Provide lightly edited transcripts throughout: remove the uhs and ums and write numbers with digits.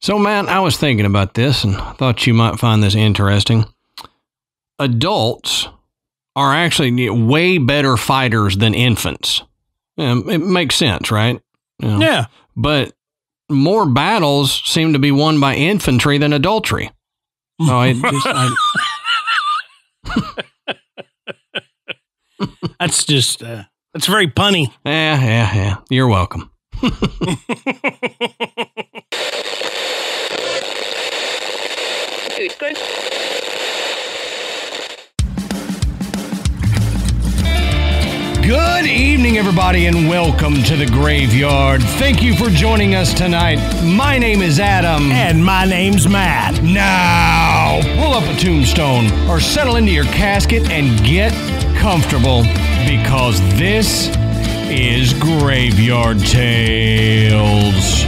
So, Matt, I was thinking about this and thought you might find this interesting. Adults are actually way better fighters than infants. It makes sense, right? Yeah. But more battles seem to be won by infantry than adultery. So That's just, that's very punny. Yeah. You're welcome. Good. Good evening, everybody, and welcome to the Graveyard. Thank you for joining us tonight. My name is Adam. And my name's Matt. Now, pull up a tombstone or settle into your casket and get comfortable because this is Graveyard Tales.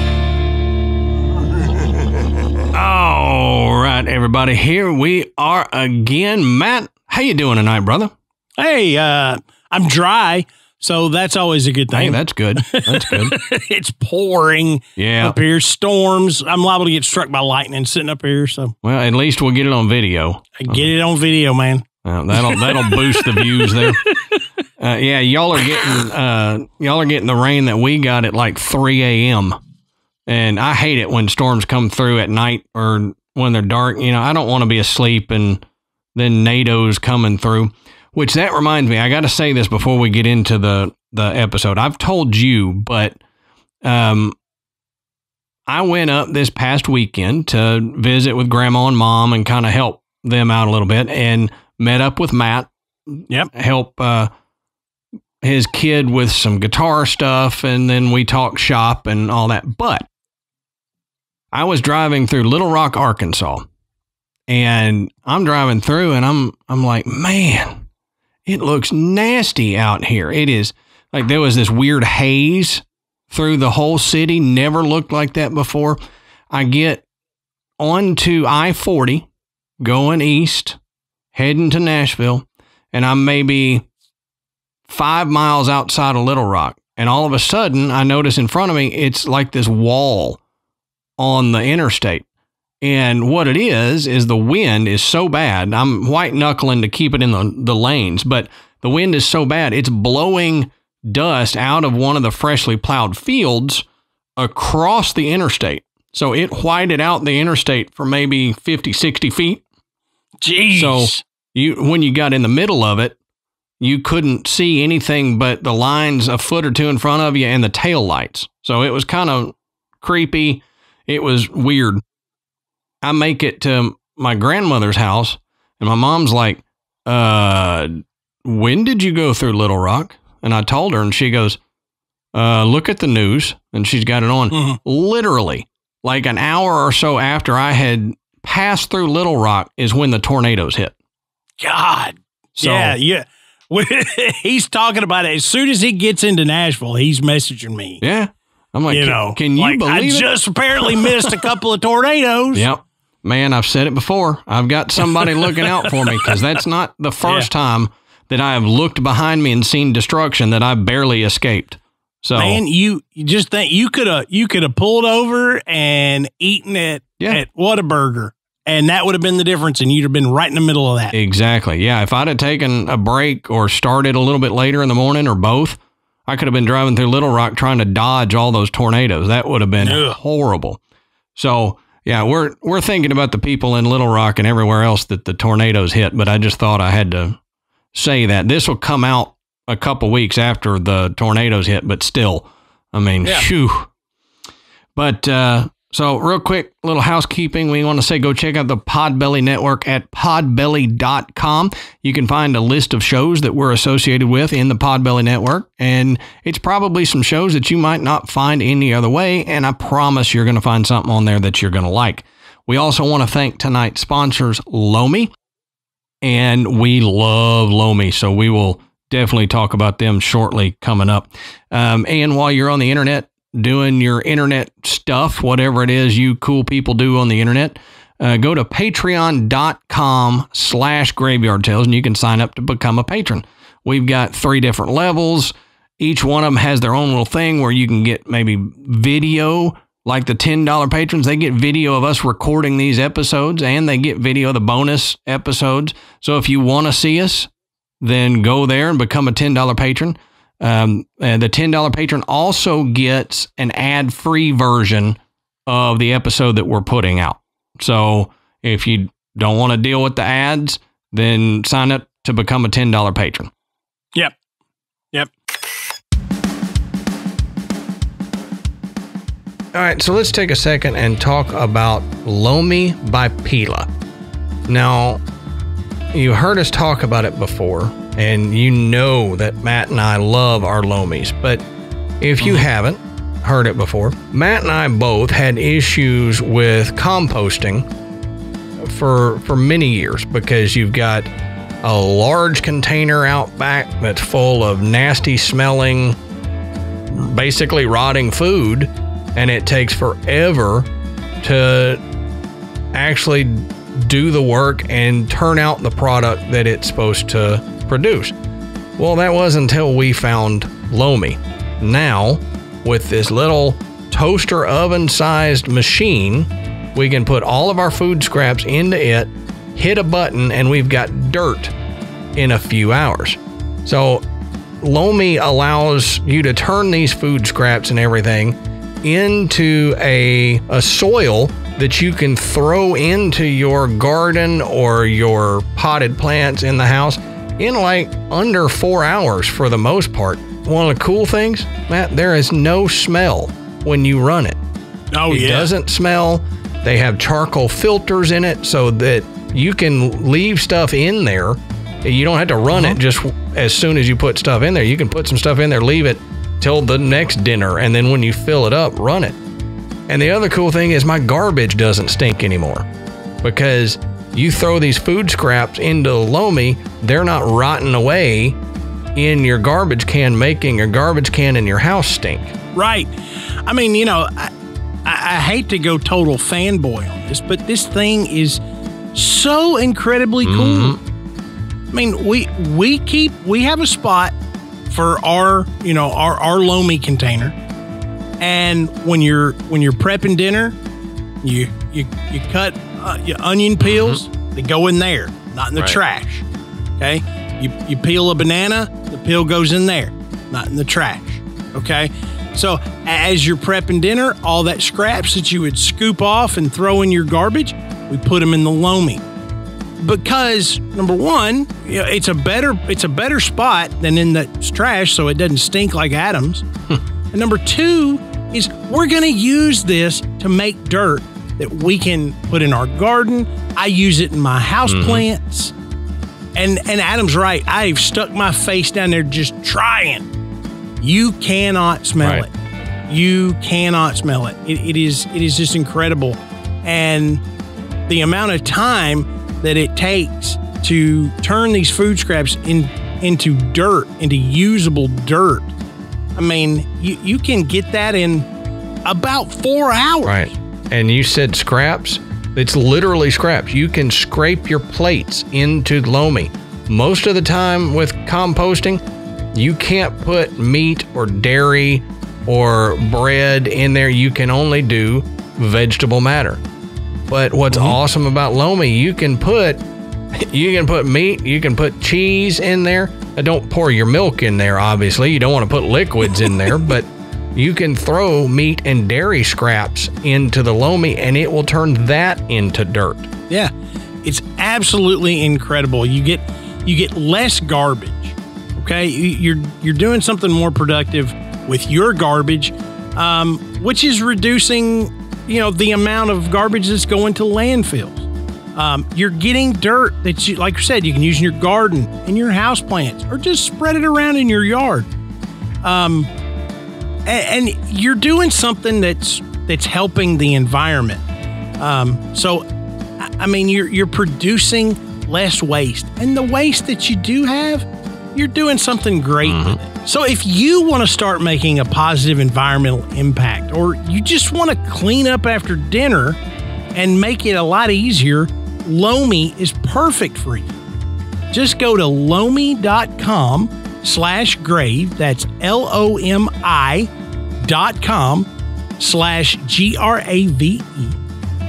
All right, everybody, here we are again. Matt, how you doing tonight, brother? Hey, I'm dry, so that's always a good thing. Hey, that's good. That's good. It's pouring up here, storms. I'm liable to get struck by lightning sitting up here. So, well, at least we'll get it on video. Get it on video, man. That'll boost the views there. Yeah, y'all are getting the rain that we got at like 3 a.m. And I hate it when storms come through at night or when they're dark. You know, I don't want to be asleep and then NATO's coming through. Which that reminds me, I got to say this before we get into the episode. I've told you, but I went up this past weekend to visit with Grandma and Mom and kind of help them out a little bit and met up with Matt. Yep. Help his kid with some guitar stuff, and then we talked shop and all that. But I was driving through Little Rock, Arkansas, and I'm driving through and I'm like, man, it looks nasty out here. It is like there was this weird haze through the whole city. Never looked like that before. I get onto I-40 going east, heading to Nashville, and I'm maybe 5 miles outside of Little Rock. And all of a sudden, I notice in front of me, it's like this wall on the interstate. And what it is the wind is so bad. I'm white knuckling to keep it in the lanes, but the wind is so bad. It's blowing dust out of one of the freshly plowed fields across the interstate. So it whited out the interstate for maybe 50, 60 feet. Jeez. So when you got in the middle of it, you couldn't see anything but the lines a foot or two in front of you and the tail lights. So it was kind of creepy. It was weird. I make it to my grandmother's house, and my mom's like, when did you go through Little Rock? And I told her, and she goes, look at the news, and she's got it on. Mm-hmm. Literally, like an hour or so after I had passed through Little Rock is when the tornadoes hit. God. So, yeah. He's talking about it. As soon as he gets into Nashville, he's messaging me. Yeah. I'm like, can you believe it? I just apparently missed a couple of tornadoes. Yep. Man, I've said it before. I've got somebody looking out for me because that's not the first time that I have looked behind me and seen destruction that I barely escaped. So, man, you just think you could have pulled over and eaten it at Whataburger, and that would have been the difference, and you'd have been right in the middle of that. Exactly. Yeah. If I'd have taken a break or started a little bit later in the morning or both, I could have been driving through Little Rock trying to dodge all those tornadoes. That would have been horrible. So, yeah, we're thinking about the people in Little Rock and everywhere else that the tornadoes hit, but I just thought I had to say that. This will come out a couple weeks after the tornadoes hit, but still, I mean, phew. But so real quick, little housekeeping. We want to say go check out the Podbelly Network at podbelly.com. You can find a list of shows that we're associated with in the Podbelly Network, and it's probably some shows that you might not find any other way, and I promise you're going to find something on there that you're going to like. We also want to thank tonight's sponsors, Lomi, and we love Lomi, so we will definitely talk about them shortly coming up. And while you're on the internet, doing your internet stuff, whatever it is you cool people do on the internet, go to patreon.com/Graveyard Tales and you can sign up to become a patron. We've got 3 different levels. Each one of them has their own little thing where you can get maybe video like the $10 patrons, they get video of us recording these episodes, and they get video of the bonus episodes. So if you want to see us, then go there and become a $10 patron. And the $10 patron also gets an ad-free version of the episode that we're putting out. So if you don't want to deal with the ads, then sign up to become a $10 patron. Yep. All right, so let's take a second and talk about Lomi by Pila. Now, you heard us talk about it before, and you know that Matt and I love our Lomis. But if you haven't heard it before, Matt and I both had issues with composting for many years, because you've got a large container out back that's full of nasty smelling, basically rotting food, and it takes forever to actually do the work and turn out the product that it's supposed to produce. Well, that was until we found Lomi. Now, with this little toaster oven sized machine, we can put all of our food scraps into it, hit a button, and we've got dirt in a few hours. So Lomi allows you to turn these food scraps and everything into a soil that you can throw into your garden or your potted plants in the house in like under 4 hours for the most part. One of the cool things, Matt, there is no smell when you run it. Oh, It doesn't smell. They have charcoal filters in it so that you can leave stuff in there. You don't have to run it just as soon as you put stuff in there. You can put some stuff in there, leave it till the next dinner, and then when you fill it up, run it. And the other cool thing is my garbage doesn't stink anymore, because you throw these food scraps into Lomi, they're not rotting away in your garbage can, making your garbage can in your house stink. Right. I mean, you know, I hate to go total fanboy on this, but this thing is so incredibly cool. I mean, we have a spot for our Lomi container, and when you're prepping dinner, you cut your onion peels. They go in there, not in the trash. Okay, you peel a banana, the peel goes in there, not in the trash. Okay, so as you're prepping dinner, all that scraps that you would scoop off and throw in your garbage, we put them in the Lomi. Because number one, you know, it's a better spot than in the trash, so it doesn't stink like Adams. And number two is we're going to use this to make dirt that we can put in our garden. I use it in my house plants. And Adam's right. I've stuck my face down there just trying. You cannot smell it. You cannot smell it. It is just incredible. And the amount of time that it takes to turn these food scraps into dirt, into usable dirt. I mean, you can get that in about 4 hours. Right. And you said scraps. It's literally scraps. You can scrape your plates into Lomi. Most of the time with composting, you can't put meat or dairy or bread in there. You can only do vegetable matter. But what's awesome about Lomi, you can put meat, you can put cheese in there. Don't pour your milk in there, obviously. You don't want to put liquids in there, but you can throw meat and dairy scraps into the Lomi, and it will turn that into dirt. Yeah, it's absolutely incredible. You get less garbage. Okay, you're doing something more productive with your garbage, which is reducing, you know, the amount of garbage that's going to landfills. You're getting dirt that you, like I said, you can use in your garden, in your house plants, or just spread it around in your yard. And you're doing something that's helping the environment. So, I mean, you're producing less waste, and the waste that you do have, you're doing something great with it. So if you want to start making a positive environmental impact, or you just want to clean up after dinner and make it a lot easier, Lomi is perfect for you. Just go to lomi.com/grave. That's LOMI.com. GRAVE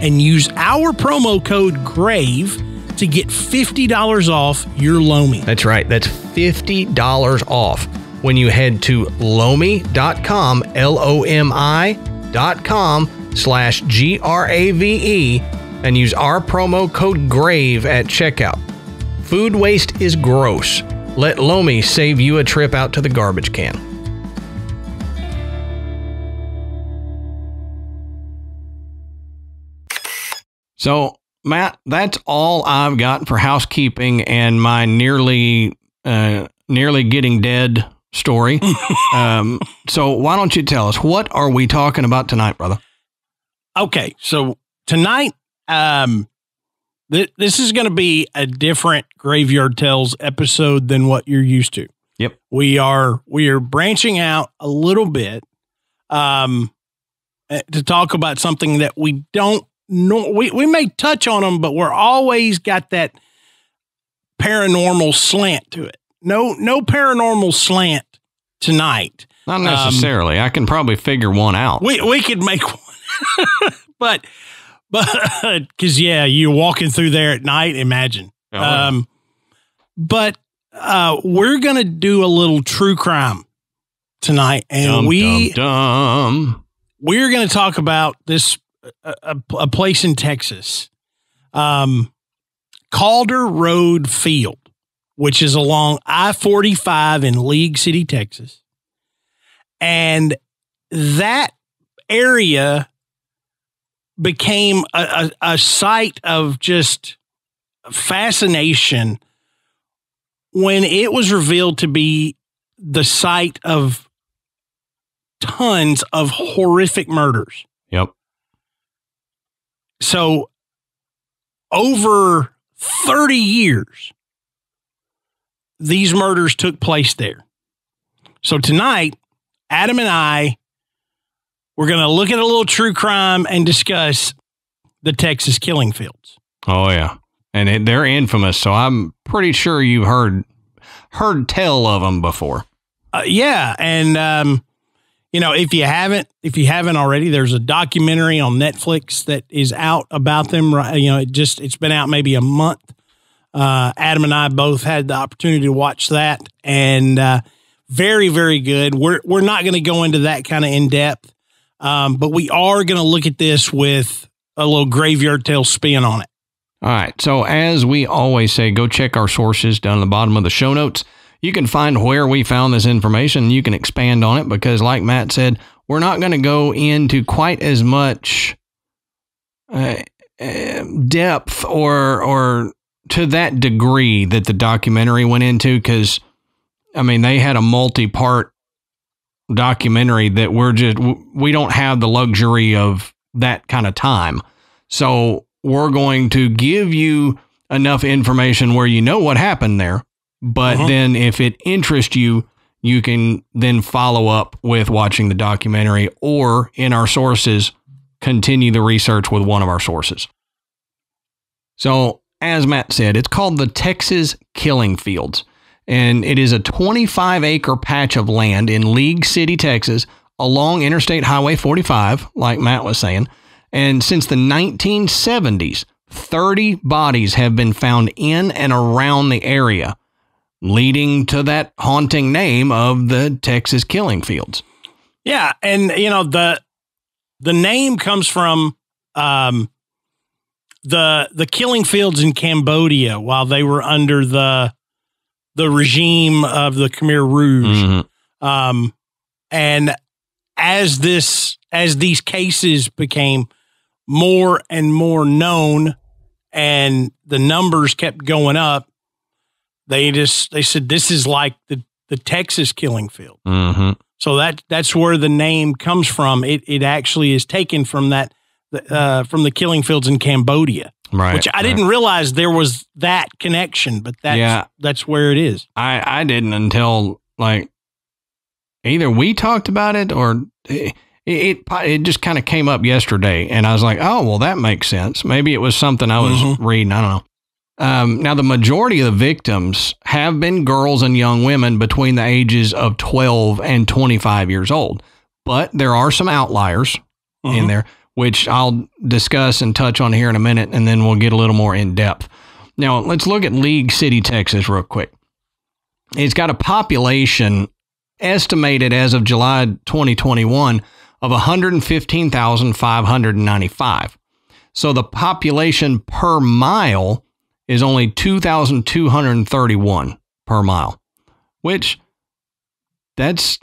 and use our promo code GRAVE to get $50 off your Lomi. That's right. That's $50 off when you head to Lomi.com, LOMI.com/GRAVE and use our promo code GRAVE at checkout. Food waste is gross. Let Lomi save you a trip out to the garbage can. So, Matt, that's all I've got for housekeeping and my nearly getting dead story. So why don't you tell us, what are we talking about tonight, brother? Okay, so tonight, this is going to be a different Graveyard Tales episode than what you're used to. Yep. We are branching out a little bit to talk about something that we don't know. We may touch on them, but we're always got that paranormal slant to it. No paranormal slant tonight. Not necessarily. I can probably figure one out. We could make one. but because you're walking through there at night, imagine. Oh, But we're gonna do a little true crime tonight, and we're gonna talk about this a place in Texas, Calder Road Field, which is along I-45 in League City, Texas, and that area became a site of just fascination when it was revealed to be the site of tons of horrific murders. Yep. So over 30 years, these murders took place there. So tonight, Adam and I, we're going to look at a little true crime and discuss the Texas killing fields. Oh, yeah. And they're infamous, so I'm pretty sure you've heard tell of them before. Yeah, and if you haven't already, there's a documentary on Netflix that is out about them. It's been out maybe a month. Adam and I both had the opportunity to watch that, and very, very good. We're not going to go into that kind of in depth, but we are going to look at this with a little Graveyard Tale spin on it. All right. So as we always say, go check our sources down at the bottom of the show notes. You can find where we found this information. You can expand on it because, like Matt said, we're not going to go into quite as much depth or to that degree that the documentary went into, because, I mean, they had a multi-part documentary that we don't have the luxury of that kind of time. So we're going to give you enough information where you know what happened there. But then if it interests you, you can then follow up with watching the documentary, or in our sources, continue the research with one of our sources. So as Matt said, it's called the Texas Killing Fields, and it is a 25-acre patch of land in League City, Texas, along Interstate Highway 45, like Matt was saying. And since the 1970s, 30 bodies have been found in and around the area, leading to that haunting name of the Texas Killing Fields. Yeah, and the name comes from the killing fields in Cambodia while they were under the regime of the Khmer Rouge. And as these cases became more and more known and the numbers kept going up, they said this is like the Texas killing field. So that's where the name comes from. It actually is taken from from the killing fields in Cambodia, right? Which I didn't realize there was that connection, but that's where it is. I didn't until like either we talked about it or it just kind of came up yesterday, and I was like, oh well, that makes sense. Maybe it was something I was reading. I don't know. Now, the majority of the victims have been girls and young women between the ages of 12 and 25 years old. But there are some outliers, in there, which I'll discuss and touch on here in a minute, and then we'll get a little more in depth. Now, let's look at League City, Texas real quick. It's got a population estimated as of July 2021 of 115,595. So the population per mile is only 2,231 per mile, which that's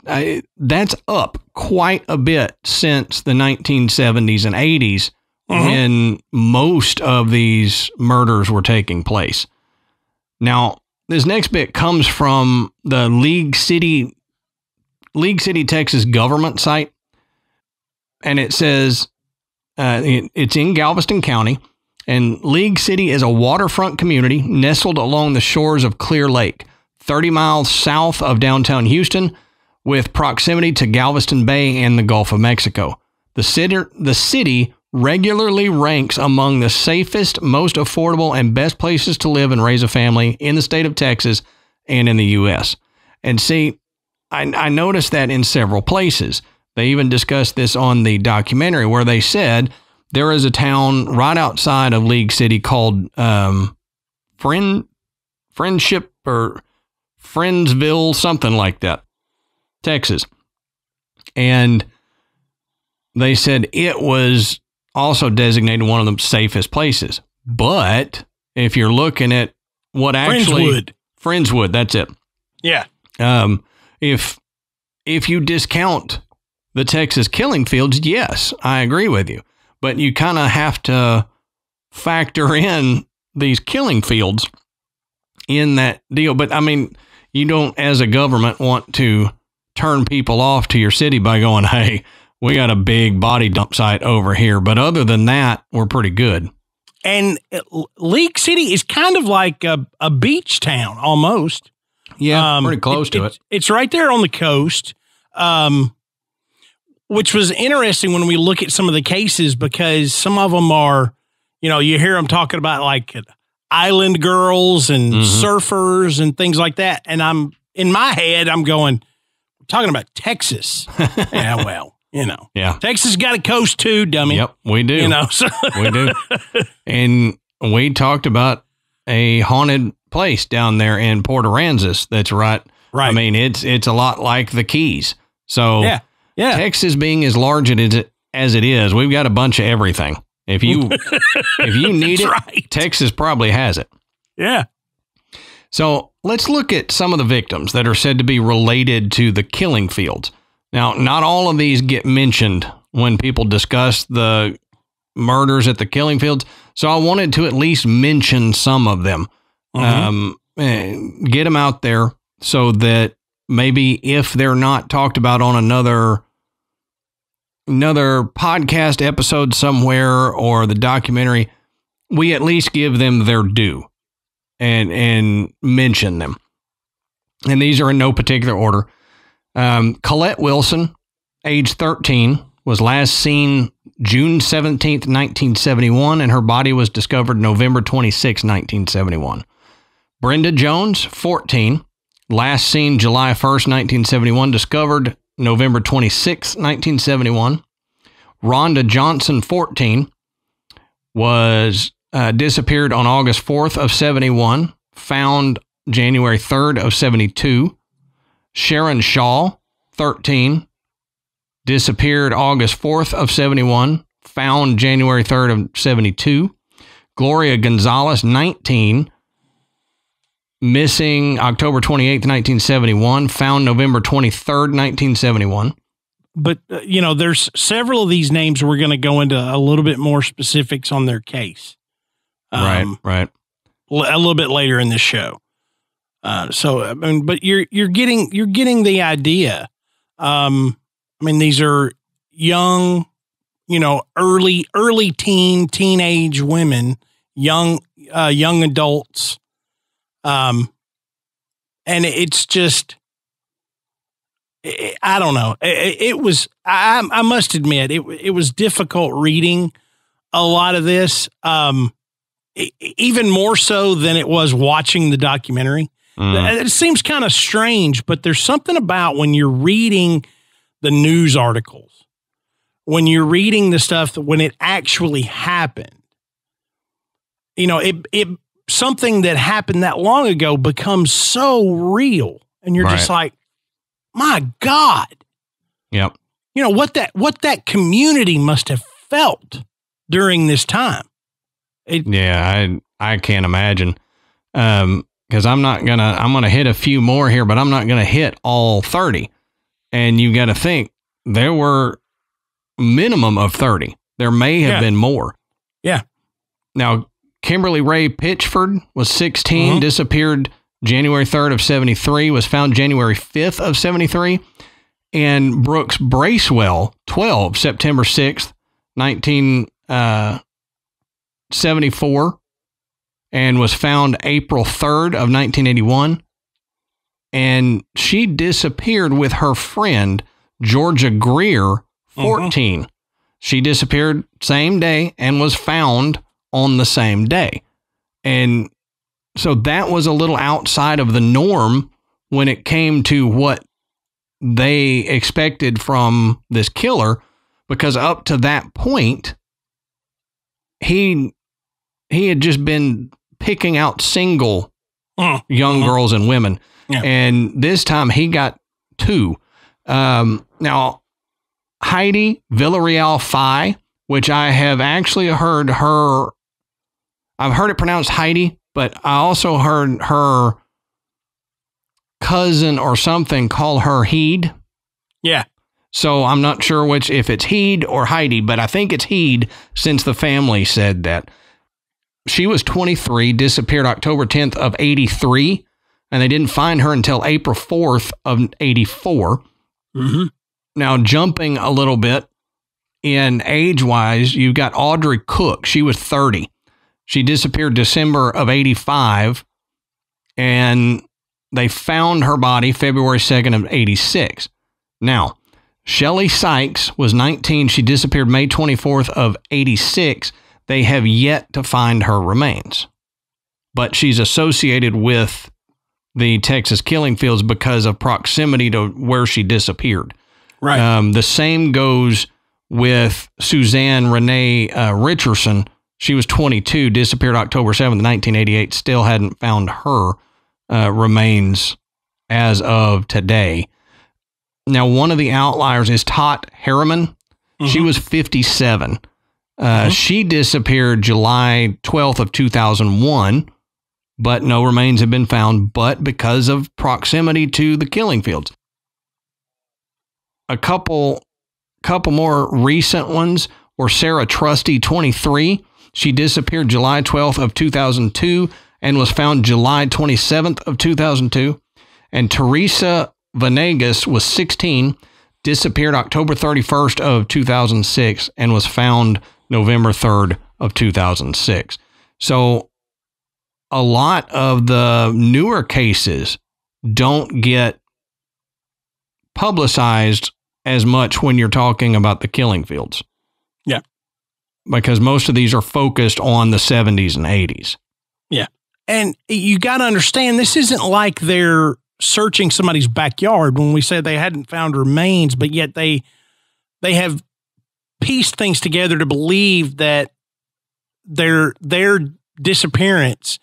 up quite a bit since the 1970s and 80s when most of these murders were taking place. Now, this next bit comes from the League City, Texas government site, and it says it's in Galveston County, and League City is a waterfront community nestled along the shores of Clear Lake, 30 miles south of downtown Houston, with proximity to Galveston Bay and the Gulf of Mexico. The city regularly ranks among the safest, most affordable, and best places to live and raise a family in the state of Texas and in the U.S. And see, I noticed that in several places. They even discussed this on the documentary where they said there is a town right outside of League City called Friendship or Friendsville, something like that, Texas. And they said it was also designated one of the safest places. But if you're looking at what actually... Friendswood, that's it. Yeah. If you discount the Texas killing fields, yes, I agree with you. But you kind of have to factor in these killing fields in that deal. But I mean, you don't, as a government, want to turn people off to your city by going, hey, we got a big body dump site over here. But other than that, we're pretty good. And League City is kind of like a beach town almost. Yeah, pretty close to it. It's right there on the coast, which was interesting when we look at some of the cases, because some of them are, you know, you hear them talking about like island girls and surfers and things like that. And I'm in my head, I'm going, we're talking about Texas. Yeah, well, you know, Texas got a coast too, dummy. Yep, we do. You know, so. We do. And we talked about a haunted place down there in Port Aransas. That's right. I mean, it's a lot like the Keys. So Texas being as large as it is, we've got a bunch of everything. If you need it, right. Texas probably has it. Yeah. So let's look at some of the victims that are said to be related to the killing fields. Now, not all of these get mentioned when people discuss the murders at the killing fields. So I wanted to at least mention some of them, get them out there so that maybe if they're not talked about on another podcast episode somewhere or the documentary, we at least give them their due and mention them. And these are in no particular order. Colette Wilson, age 13, was last seen June 17th, 1971, and her body was discovered November 26, 1971. Brenda Jones, 14, last seen July 1st, 1971, discovered November 26, 1971. Rhonda Johnson, 14, was disappeared on August 4th of 71, found January 3rd of 72. Sharon Shaw, 13, disappeared August 4th of 71, found January 3rd of 72. Gloria Gonzalez, 19, missing October 28th, 1971, found November 23rd, 1971. But, you know, there's several of these names we're going to go into a little bit more specifics on their case. Right. A little bit later in the show. So, I mean, but you're getting the idea. I mean, these are young, you know, early teenage women, young adults. And it's just, I don't know. It was, I must admit, it was difficult reading a lot of this, even more so than it was watching the documentary. It seems kind of strange, but there's something about when you're reading the news articles when you're reading the stuff when it actually happened. You know, it something that happened that long ago becomes so real, and you're just like, my God. Yep. You know, what that community must have felt during this time. I can't imagine. Because I'm gonna hit a few more here, but I'm not gonna hit all 30. And you got to think there were minimum of 30. There may have been more. Yeah. Now, Kimberly Ray Pitchford was 16, disappeared January 3rd of 73, was found January 5th of 73. And Brooks Bracewell, 12, September 6th, 1974, and was found April 3rd of 1981. And she disappeared with her friend, Georgia Greer, 14. She disappeared same day and was found on the same day. And so that was a little outside of the norm when it came to what they expected from this killer, because up to that point, he had just been picking out single young girls and women. Yeah. And this time he got 2. Now, Heidi Villarreal Fye, which I have actually heard her, I've heard it pronounced Heidi, but I also heard her cousin or something call her Heed. Yeah. So I'm not sure if it's Heed or Heidi, but I think it's Heed since the family said that. She was 23, disappeared October 10th of 83, and they didn't find her until April 4th of 84. Now, jumping a little bit in age-wise, you've got Audrey Cook. She was 30. She disappeared December of 85, and they found her body February 2nd of 86. Now, Shelley Sykes was 19. She disappeared May 24th of 86. They have yet to find her remains, but she's associated with the Texas killing fields because of proximity to where she disappeared. Right. The same goes with Suzanne Renee Richardson. She was 22, disappeared October 7th, 1988. Still hadn't found her remains as of today. Now, one of the outliers is Tot Harriman. She was 57. She disappeared July 12th of 2001, but no remains have been found, but because of proximity to the killing fields. A couple more recent ones were Sarah Trusty, 23. She disappeared July 12th of 2002 and was found July 27th of 2002. And Teresa Venegas was 16, disappeared October 31st of 2006 and was found November 3rd of 2006. So a lot of the newer cases don't get publicized as much when you're talking about the killing fields. Yeah. Because most of these are focused on the 70s and 80s. Yeah. And you got to understand, this isn't like they're searching somebody's backyard when we said they hadn't found remains, but yet they have pieced things together to believe that their disappearance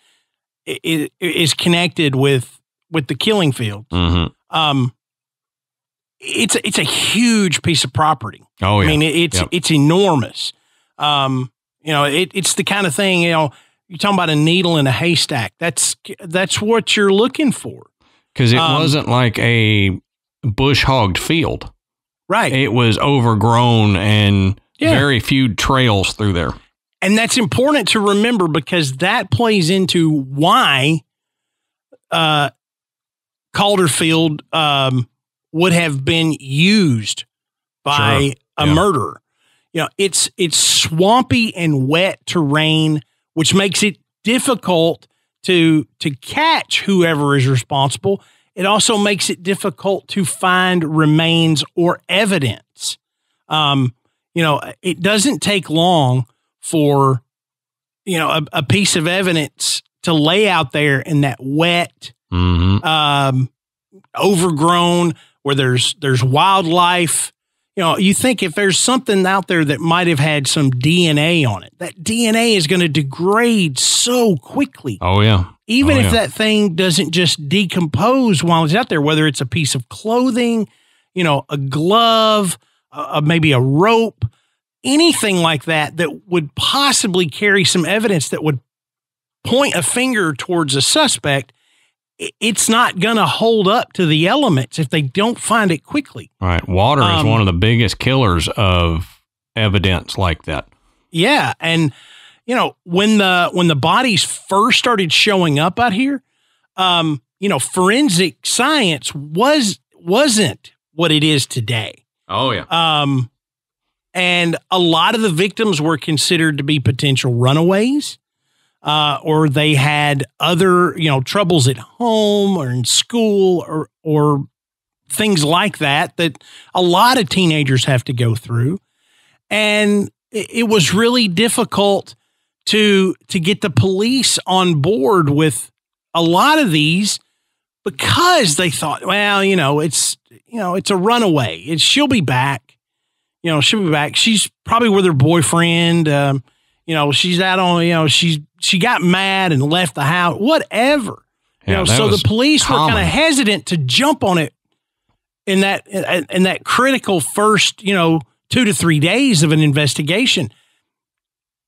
is connected with the killing field. It's a huge piece of property. Oh, yeah. I mean, it's enormous. It's the kind of thing, you're talking about a needle in a haystack. That's what you're looking for. Because it wasn't like a bush-hogged field. Right. It was overgrown and very few trails through there. And that's important to remember because that plays into why Calderfield would have been used by a murderer. It's swampy and wet terrain, which makes it difficult to catch whoever is responsible. It also makes it difficult to find remains or evidence. It doesn't take long for, a piece of evidence to lay out there in that wet, overgrown, where there's wildlife, you think if there's something out there that might have had some DNA on it, that DNA is going to degrade so quickly. Oh, yeah. Even if that thing doesn't just decompose while it's out there, whether it's a piece of clothing, a glove, maybe a rope, anything like that would possibly carry some evidence that would point a finger towards a suspect, it's not going to hold up to the elements if they don't find it quickly. Right. Water is one of the biggest killers of evidence like that. Yeah. And, when the bodies first started showing up out here, forensic science wasn't what it is today. Oh, yeah. And a lot of the victims were considered to be potential runaways. Or they had other, troubles at home or in school or things like that a lot of teenagers have to go through. And it was really difficult to get the police on board with a lot of these because they thought, well, it's a runaway. She'll be back. She'll be back. She's probably with her boyfriend. She's out on, she got mad and left the house, whatever. Yeah, so the police were kind of hesitant to jump on it in that critical first, 2 to 3 days of an investigation.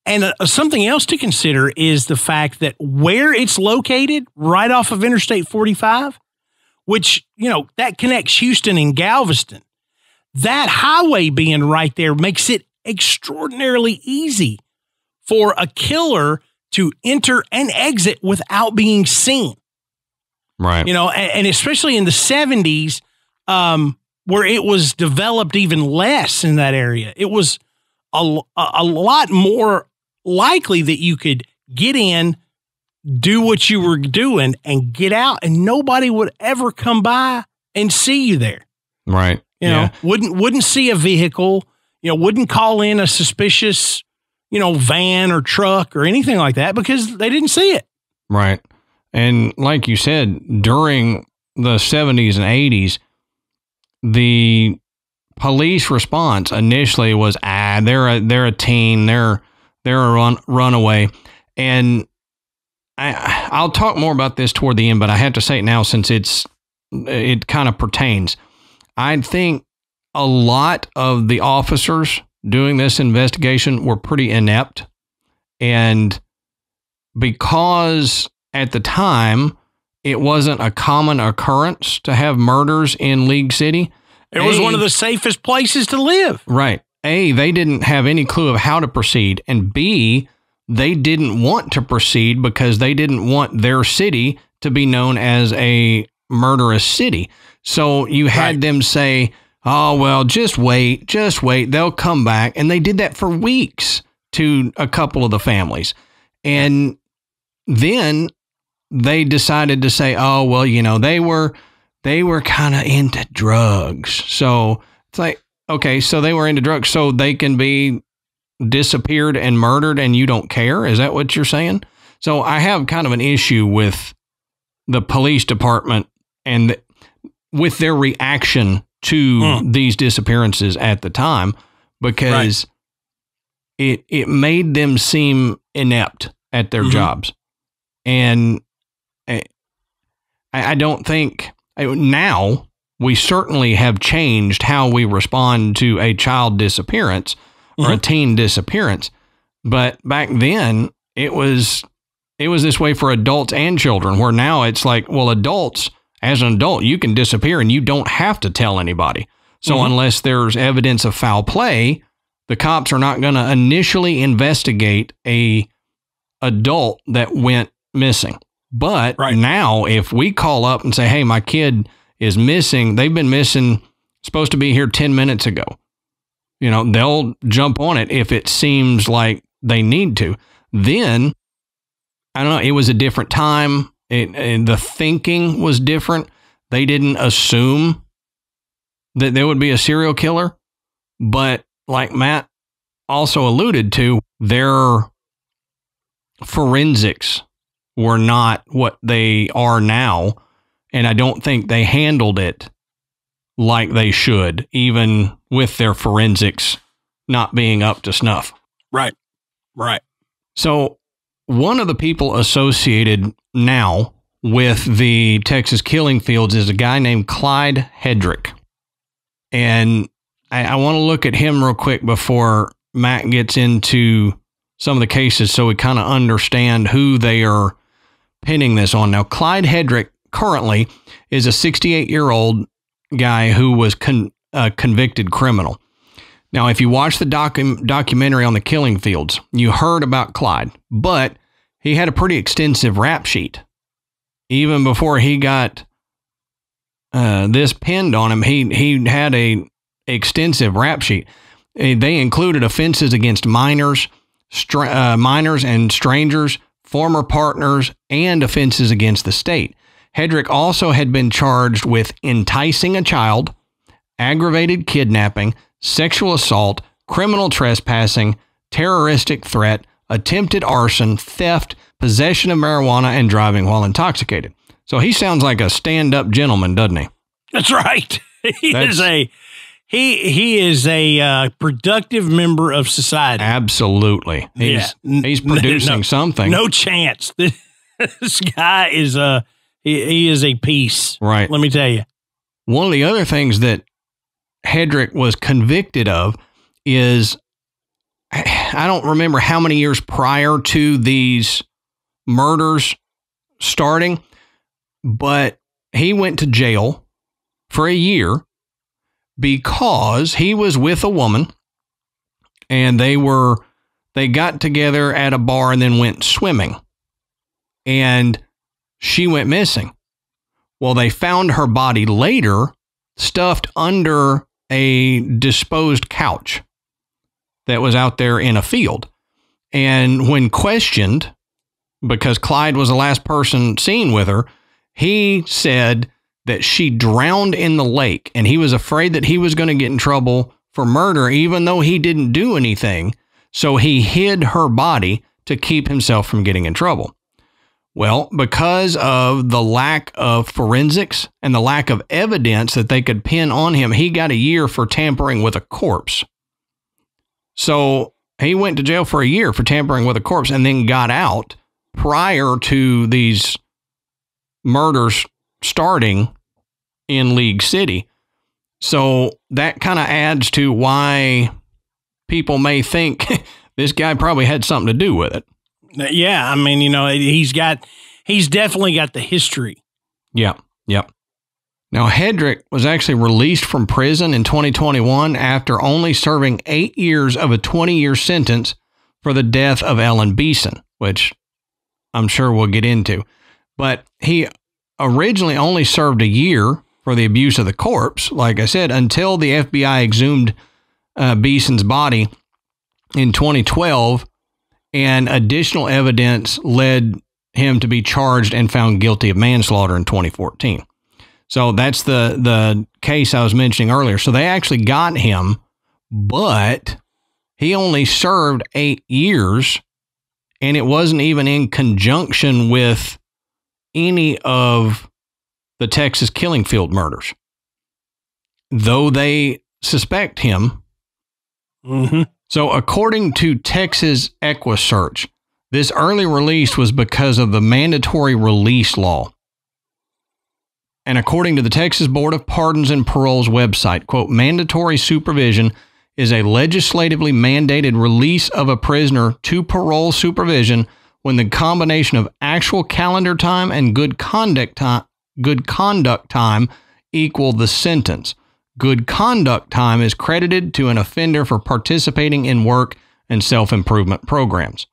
And something else to consider is the fact that where it's located, right off of Interstate 45, which, that connects Houston and Galveston, that highway being right there makes it extraordinarily easy for a killer to enter and exit without being seen. Right. And especially in the 70s, where it was developed even less in that area, it was a lot more likely that you could get in, do what you were doing, and get out, and nobody would ever come by and see you there. Right. Wouldn't see a vehicle, wouldn't call in a suspicious van or truck or anything like that because they didn't see it. Right. And like you said, during the 70s and 80s, the police response initially was, they're a teen, they're a runaway. And I'll talk more about this toward the end, but I have to say it now since it kind of pertains. I think a lot of the officers doing this investigation were pretty inept. And because at the time, it wasn't a common occurrence to have murders in League City. It was one of the safest places to live. Right. A, they didn't have any clue of how to proceed. And B, they didn't want to proceed because they didn't want their city to be known as a murderous city. So you had them say, oh, well, just wait. They'll come back. And they did that for weeks to a couple of the families. And then they decided to say, oh, well, they were kind of into drugs. So it's like, okay, so they were into drugs, so they can be disappeared and murdered and you don't care? Is that what you're saying? So I have kind of an issue with the police department and with their reaction to these disappearances at the time, because it made them seem inept at their jobs. And I don't think now we certainly have changed how we respond to a child disappearance or a teen disappearance. But back then it was this way for adults and children, where now it's like, well, adults, as an adult, you can disappear and you don't have to tell anybody. So unless there's evidence of foul play, the cops are not going to initially investigate a adult that went missing. But now if we call up and say, hey, my kid is missing, they've been missing, supposed to be here 10 minutes ago, they'll jump on it if it seems like they need to. Then, I don't know, it was a different time. The thinking was different. They didn't assume that there would be a serial killer. But like Matt also alluded to, their forensics were not what they are now. And I don't think they handled it like they should, even with their forensics not being up to snuff. Right. So one of the people associated now with the Texas killing fields is a guy named Clyde Hedrick. And I want to look at him real quick before Matt gets into some of the cases so we kind of understand who they are pinning this on. Now, Clyde Hedrick currently is a 68-year-old guy who was a convicted criminal. Now, if you watch the documentary on the killing fields, you heard about Clyde, but he had a pretty extensive rap sheet. Even before he got this pinned on him, he had a extensive rap sheet. They included offenses against minors and strangers, former partners, and offenses against the state. Hedrick also had been charged with enticing a child, aggravated kidnapping, sexual assault, criminal trespassing, terroristic threat, attempted arson, theft, possession of marijuana, and driving while intoxicated. So he sounds like a stand-up gentleman, doesn't he? That's right. He is a productive member of society. Absolutely. He's producing something. No chance. This guy is he is a piece. Right. Let me tell you. One of the other things that Hedrick was convicted of is, I don't remember how many years prior to these murders starting, but he went to jail for a year because he was with a woman and they got together at a bar and then went swimming, and she went missing. Well, they found her body later stuffed under a disposed couch that was out there in a field. And when questioned, because Clyde was the last person seen with her, he said that she drowned in the lake, and he was afraid that he was going to get in trouble for murder, even though he didn't do anything. So he hid her body to keep himself from getting in trouble. Well, because of the lack of forensics and the lack of evidence that they could pin on him, he got a year for tampering with a corpse. So he went to jail for a year for tampering with a corpse and then got out prior to these murders starting in League City. So that kind of adds to why people may think this guy probably had something to do with it. Yeah, I mean, he's definitely got the history. Yep. Now, Hedrick was actually released from prison in 2021 after only serving 8 years of a 20-year sentence for the death of Ellen Beeson, which I'm sure we'll get into. But he originally only served a year for the abuse of the corpse, like I said, until the FBI exhumed Beeson's body in 2012, and additional evidence led him to be charged and found guilty of manslaughter in 2014. So that's the case I was mentioning earlier. So they actually got him, but he only served 8 years, and it wasn't even in conjunction with any of the Texas killing field murders, though they suspect him. Mm-hmm. So according to Texas EquiSearch, this early release was because of the mandatory release law. And according to the Texas Board of Pardons and Parole's website, quote, mandatory supervision is a legislatively mandated release of a prisoner to parole supervision when the combination of actual calendar time and good conduct time equal the sentence. Good conduct time is credited to an offender for participating in work and self-improvement programs.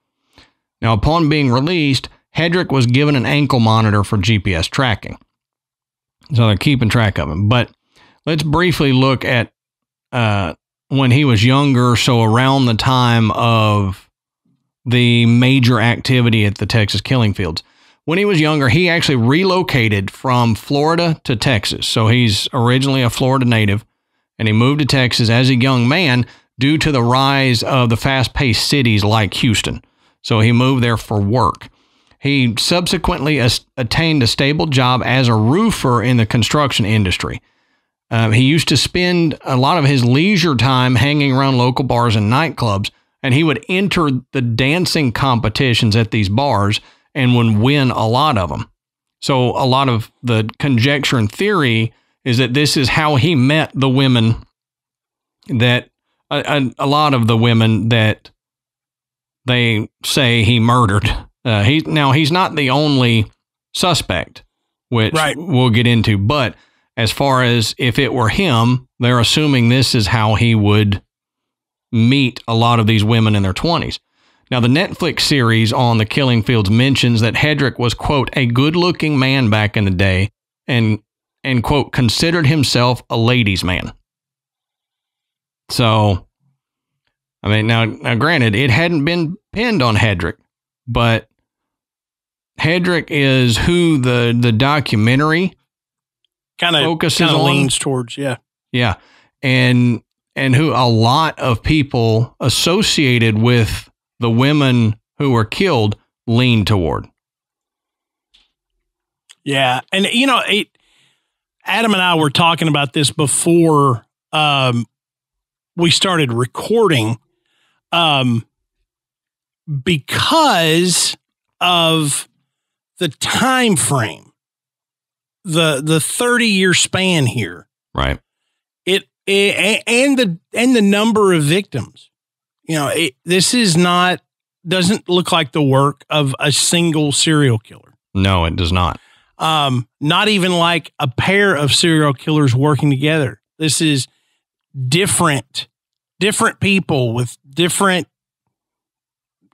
Now, upon being released, Hedrick was given an ankle monitor for GPS tracking. So they're keeping track of him. But let's briefly look at when he was younger, so around the time of the major activity at the Texas killing fields. When he was younger, he actually relocated from Florida to Texas. So he's originally a Florida native, and he moved to Texas as a young man due to the rise of the fast-paced cities like Houston. So he moved there for work. He subsequently attained a stable job as a roofer in the construction industry. He used to spend a lot of his leisure time hanging around local bars and nightclubs, and he would enter the dancing competitions at these bars and would win a lot of them. So a lot of the conjecture and theory is that this is how he met the women that, a lot of the women that they say he murdered. He's not the only suspect, which we'll get into, but as far as if it were him, they're assuming this is how he would meet a lot of these women in their 20s. Now, the Netflix series on the killing fields mentions that Hedrick was, quote, a good-looking man back in the day and quote, considered himself a ladies' man. So, I mean, now granted, it hadn't been pinned on Hedrick, but Hedrick is who the documentary kind of leans towards. Yeah. And who a lot of people associated with the women who were killed lean toward. Yeah. And, Adam and I were talking about this before we started recording because of the time frame, the 30-year span here. Right. And the number of victims. This is doesn't look like the work of a single serial killer. No, it does not. Not even like a pair of serial killers working together. This is different people with different,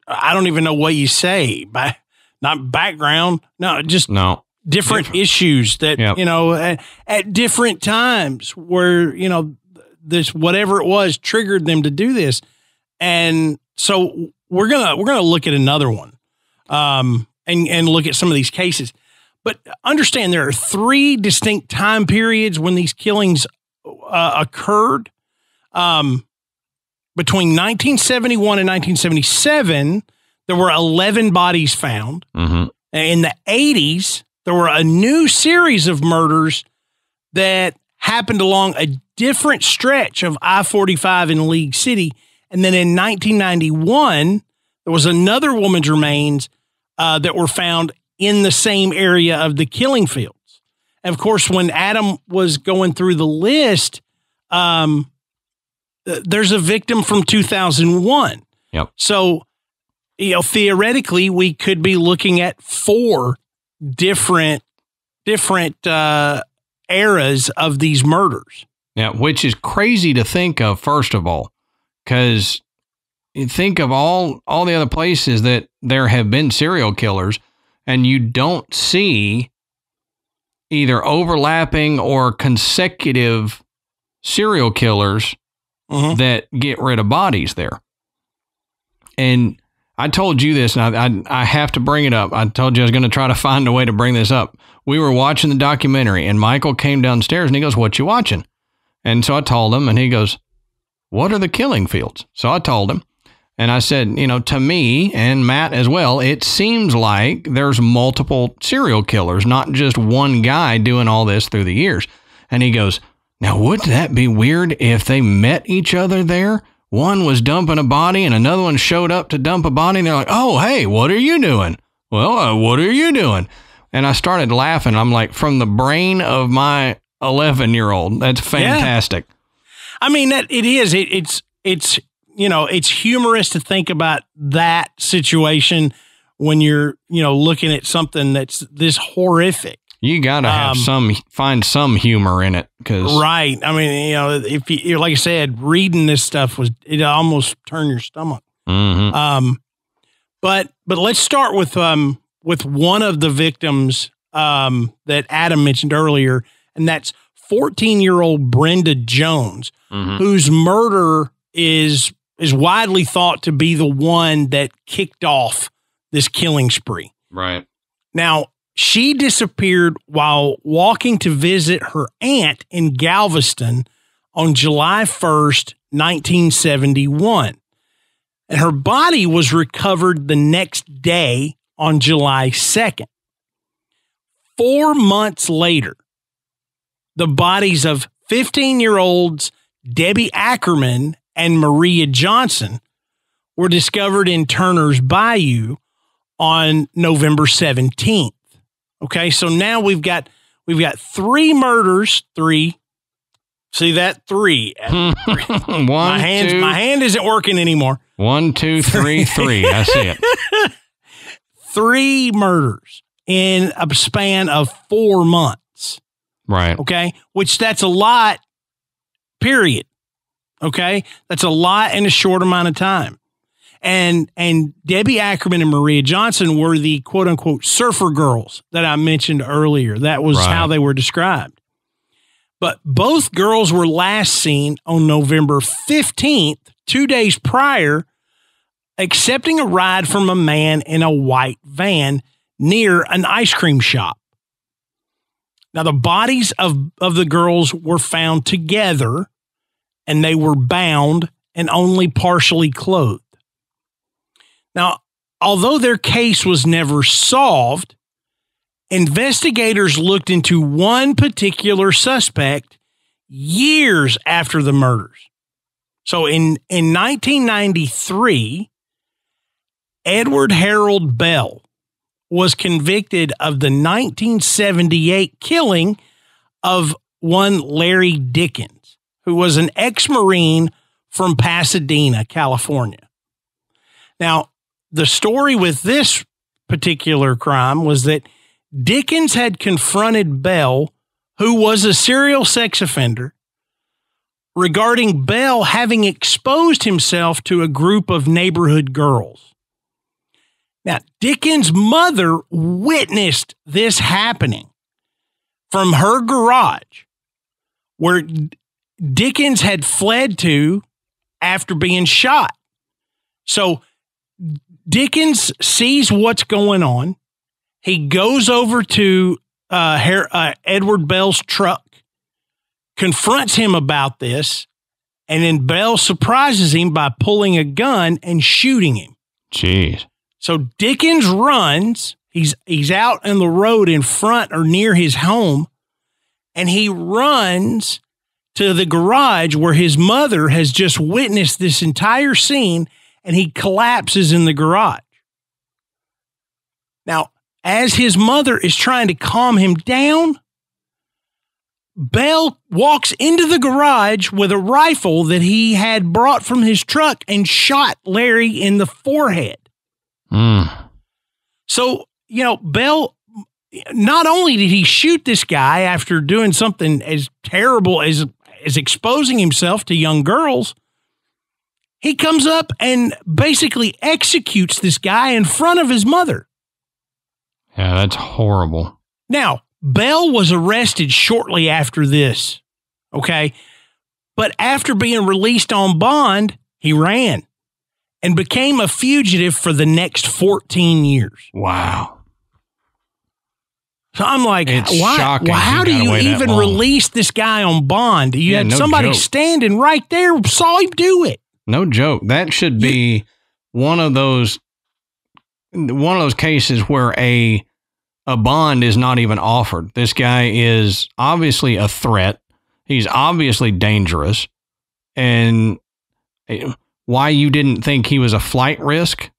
I don't even know what you say, not background. No, just different issues that, at different times where, this, whatever it was triggered them to do this. And so we're going to look at another one, and look at some of these cases, but understand there are 3 distinct time periods when these killings occurred. Between 1971 and 1977, there were 11 bodies found. Mm-hmm. In the 80s, there were a new series of murders that happened along a different stretch of I-45 in League City. And then in 1991, there was another woman's remains that were found in the same area of the killing fields. And of course, when Adam was going through the list, there's a victim from 2001. Yep. So, theoretically, we could be looking at 4 different eras of these murders. Yeah, which is crazy to think of, first of all, because you think of all the other places that there have been serial killers, and you don't see either overlapping or consecutive serial killers that get rid of bodies there. And I told you this, and I have to bring it up. I told you I was going to try to find a way to bring this up. We were watching the documentary, and Michael came downstairs, and he goes, "What you watching?" And so I told him, and he goes, "What are the killing fields?" So I told him, and I said, to me and Matt as well, it seems like there's multiple serial killers, not just one guy doing all this through the years. And he goes, "Now, wouldn't that be weird if they met each other there? One was dumping a body and another one showed up to dump a body, and they're like, 'Oh, hey, what are you doing?' 'Well, what are you doing?'" And I started laughing. I'm like, from the brain of my 11-year-old, that's fantastic. Yeah. I mean, that it is. It's it's humorous to think about that situation when you're looking at something that's this horrific. You got to have find some humor in it. Right. I mean, if you, like I said, reading this stuff it almost turned your stomach. Mm-hmm. But let's start with one of the victims that Adam mentioned earlier, and that's 14-year-old Brenda Jones, whose murder is widely thought to be the one that kicked off this killing spree. Right. Now, she disappeared while walking to visit her aunt in Galveston on July 1st, 1971. And her body was recovered the next day on July 2nd. 4 months later, the bodies of 15-year-olds Debbie Ackerman and Maria Johnson were discovered in Turner's Bayou on November 17th. Okay, so now we've got 3 murders, 3. See that? 3. My hand isn't working anymore. 1, 2, 3, 3. I see it. 3 murders in a span of 4 months. Right. Okay. Which that's a lot, period. Okay. That's a lot in a short amount of time. And Debbie Ackerman and Maria Johnson were the quote unquote surfer girls that I mentioned earlier. That was how they were described. But both girls were last seen on November 15th, 2 days prior, accepting a ride from a man in a white van near an ice cream shop. Now, the bodies of the girls were found together, and they were bound and only partially clothed. Now, although their case was never solved, investigators looked into one particular suspect years after the murders. So in 1993, Edward Harold Bell was convicted of the 1978 killing of one Larry Dickens, who was an ex-Marine from Pasadena, California. Now, the story with this particular crime was that Dickens had confronted Bell, who was a serial sex offender, regarding Bell having exposed himself to a group of neighborhood girls. Now, Dickens' mother witnessed this happening from her garage, where Dickens had fled to after being shot. So Dickens sees what's going on. He goes over to Edward Bell's truck, confronts him about this, and then Bell surprises him by pulling a gun and shooting him. Jeez. So Dickens runs. He's out on the road in front or near his home, and he runs to the garage where his mother has just witnessed this entire scene, and he collapses in the garage. Now, as his mother is trying to calm him down, Bell walks into the garage with a rifle that he had brought from his truck and shot Larry in the forehead. So, Bell, not only did he shoot this guy after doing something as terrible as exposing himself to young girls, he comes up and basically executes this guy in front of his mother. Yeah, that's horrible. Now, Bell was arrested shortly after this, okay? But after being released on bond, he ran and became a fugitive for the next 14 years. Wow. So I'm like, why? How do you even release this guy on bond? You had somebody standing right there, saw him do it. No joke. That should be one of those cases where a bond is not even offered. This guy is obviously a threat. He's obviously dangerous. And why you didn't think he was a flight risk?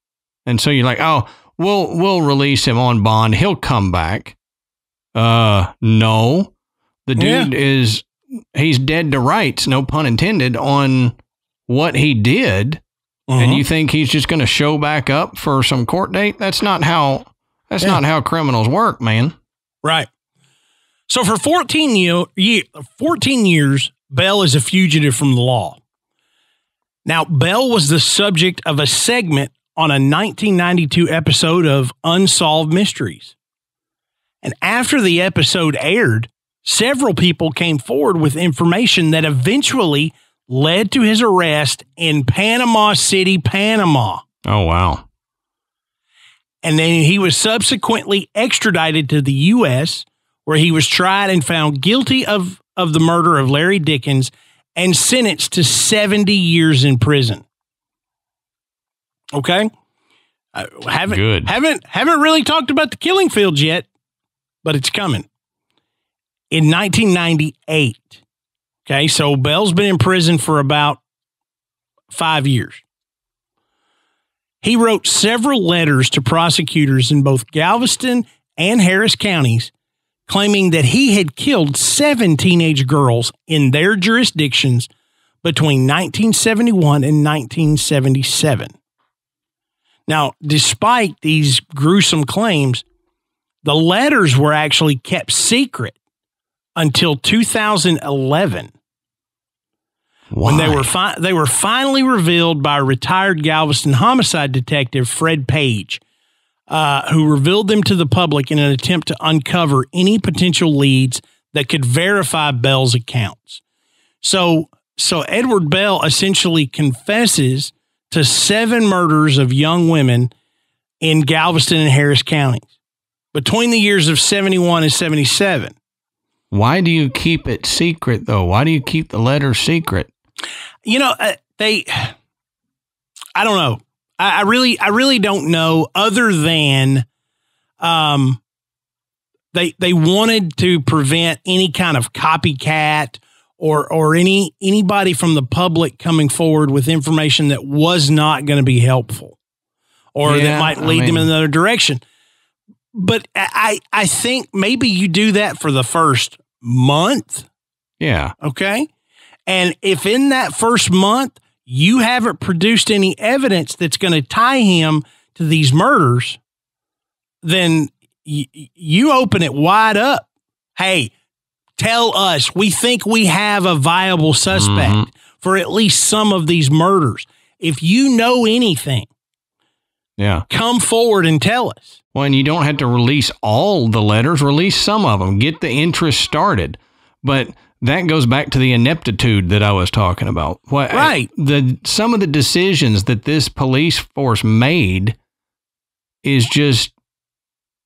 And so you're like, oh, we'll release him on bond. He'll come back. No. The dude he's dead to rights, no pun intended, on what he did. And you think he's just going to show back up for some court date? That's not how criminals work, man. Right. So for 14 years, Bell is a fugitive from the law. Now, Bell was the subject of a segment on a 1992 episode of Unsolved Mysteries. And after the episode aired, several people came forward with information that eventually led to his arrest in Panama City, Panama. Oh, wow. And then he was subsequently extradited to the U.S., where he was tried and found guilty of the murder of Larry Dickens and sentenced to 70 years in prison. Okay? Haven't really talked about the killing fields yet, but it's coming. In 1998, Okay, so Bell's been in prison for about 5 years. He wrote several letters to prosecutors in both Galveston and Harris counties claiming that he had killed 7 teenage girls in their jurisdictions between 1971 and 1977. Now, despite these gruesome claims, the letters were actually kept secret until 2011. Why? When they were finally revealed by retired Galveston homicide detective Fred Page, who revealed them to the public in an attempt to uncover any potential leads that could verify Bell's accounts. So Edward Bell essentially confesses to 7 murders of young women in Galveston and Harris counties between the years of 71 and 77. Why do you keep it secret, though? Why do you keep the letters secret? You know, I don't know. I really don't know, other than they wanted to prevent any kind of copycat or anybody from the public coming forward with information that was not going to be helpful or that might lead them in another direction. But I think maybe you do that for the first month. Yeah. Okay. And if in that first month you haven't produced any evidence that's going to tie him to these murders, then you open it wide up. Hey, tell us, we think we have a viable suspect for at least some of these murders. If you know anything, come forward and tell us. Well, and you don't have to release all the letters, release some of them, get the interest started. But that goes back to the ineptitude that I was talking about. Right. Some of the decisions that this police force made is just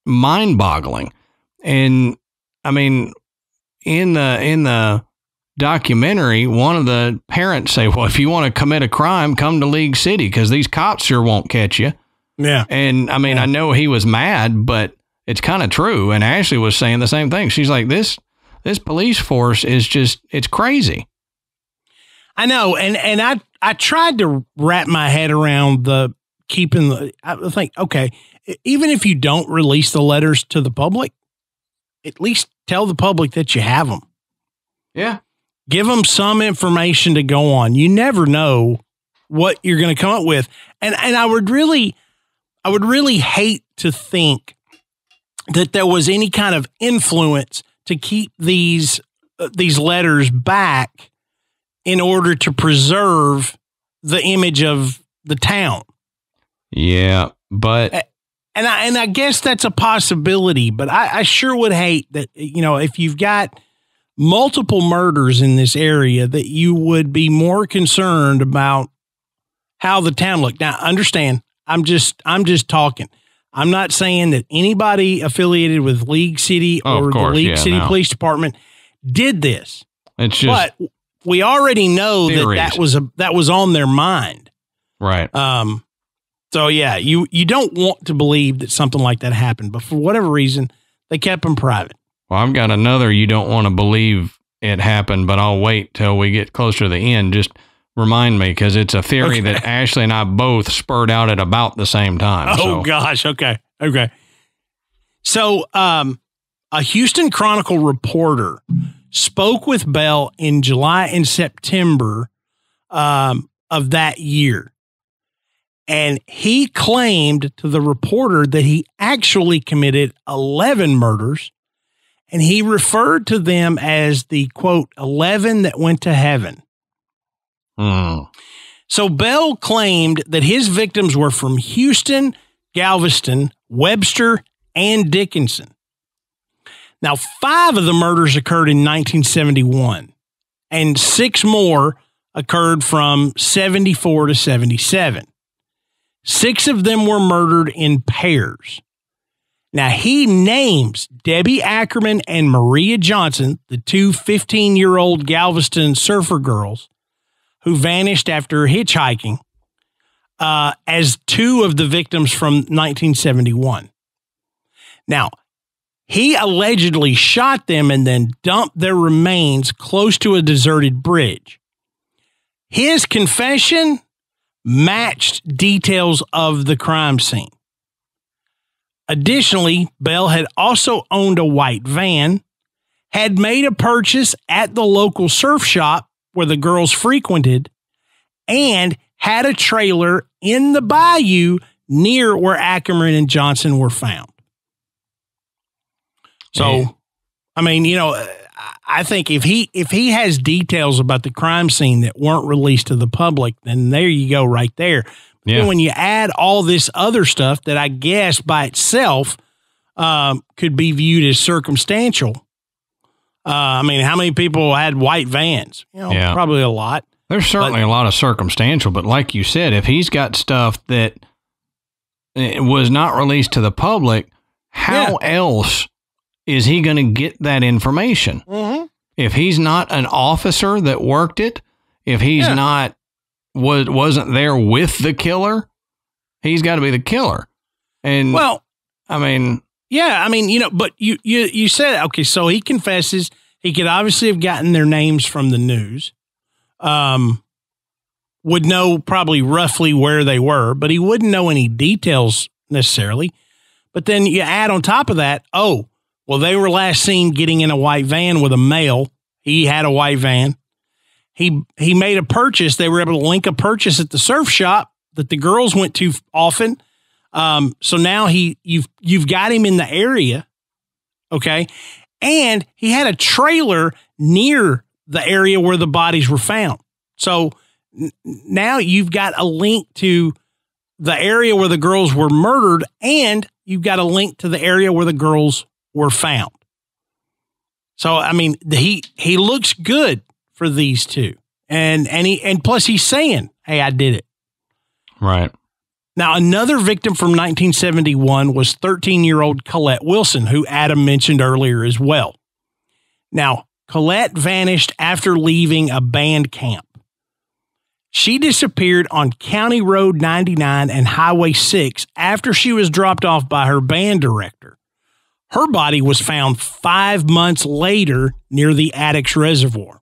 mind-boggling. And I mean, in the documentary, one of the parents say, well, if you want to commit a crime, come to League City because these cops sure won't catch you. Yeah. And I mean, I know he was mad, but it's kind of true. And Ashley was saying the same thing. She's like, this police force is just, it's crazy. I know. And I tried to wrap my head around I think, okay, even if you don't release the letters to the public, at least tell the public that you have them. Yeah. Give them some information to go on. You never know what you're going to come up with. And I would really hate to think that there was any kind of influence to keep these letters back in order to preserve the image of the town. Yeah, but and I guess that's a possibility, but I sure would hate that, you know, if you've got multiple murders in this area, that you would be more concerned about how the town looked. Now, understand, I'm just talking. I'm not saying that anybody affiliated with League City or the League City Police Department did this. It's just, but we already know theories. that was on their mind. Right. So yeah, you don't want to believe that something like that happened, but for whatever reason, they kept them private. Well, I've got another you don't want to believe it happened, but I'll wait till we get closer to the end. Just remind me, because it's a theory that Ashley and I both spurred out at about the same time. Oh, gosh. Okay. So a Houston Chronicle reporter spoke with Bell in July and September of that year. And he claimed to the reporter that he actually committed 11 murders, and he referred to them as the, quote, 11 that went to heaven. So Bell claimed that his victims were from Houston, Galveston, Webster, and Dickinson. Now, 5 of the murders occurred in 1971, and 6 more occurred from 74 to 77. 6 of them were murdered in pairs. Now, he names Debbie Ackerman and Maria Johnson, the 2 15-year-old Galveston surfer girls who vanished after hitchhiking, as 2 of the victims from 1971. Now, He allegedly shot them and then dumped their remains close to a deserted bridge. His confession matched details of the crime scene. Additionally, Bell had also owned a white van, had made a purchase at the local surf shop where the girls frequented, and had a trailer in the bayou near where Ackerman and Johnson were found. So, I mean, you know, I think if he has details about the crime scene that weren't released to the public, then there you go right there. Yeah. Then when you add all this other stuff that I guess by itself could be viewed as circumstantial. I mean, how many people had white vans? You know, probably a lot. There's certainly a lot of circumstantial, but like you said, if he's got stuff that was not released to the public, how else is he going to get that information? Mm-hmm. If he's not an officer that worked it, if he's wasn't there with the killer, he's got to be the killer. And well, I mean, you know, but you said, okay, so he confesses. He could obviously have gotten their names from the news. Would know probably roughly where they were, but he wouldn't know any details necessarily. But then you add on top of that, oh, well, they were last seen getting in a white van with a male. He had a white van. He made a purchase. They were able to link a purchase at the surf shop that the girls went to often. So now you've got him in the area. Okay. And he had a trailer near the area where the bodies were found. So now you've got a link to the area where the girls were murdered, and you've got a link to the area where the girls were found. So, I mean, he looks good for these two. And plus he's saying, hey, I did it. Right. Now, another victim from 1971 was 13-year-old Colette Wilson, who Adam mentioned earlier as well. Now, Colette vanished after leaving a band camp. She disappeared on County Road 99 and Highway 6 after she was dropped off by her band director. Her body was found 5 months later near the Addicks Reservoir.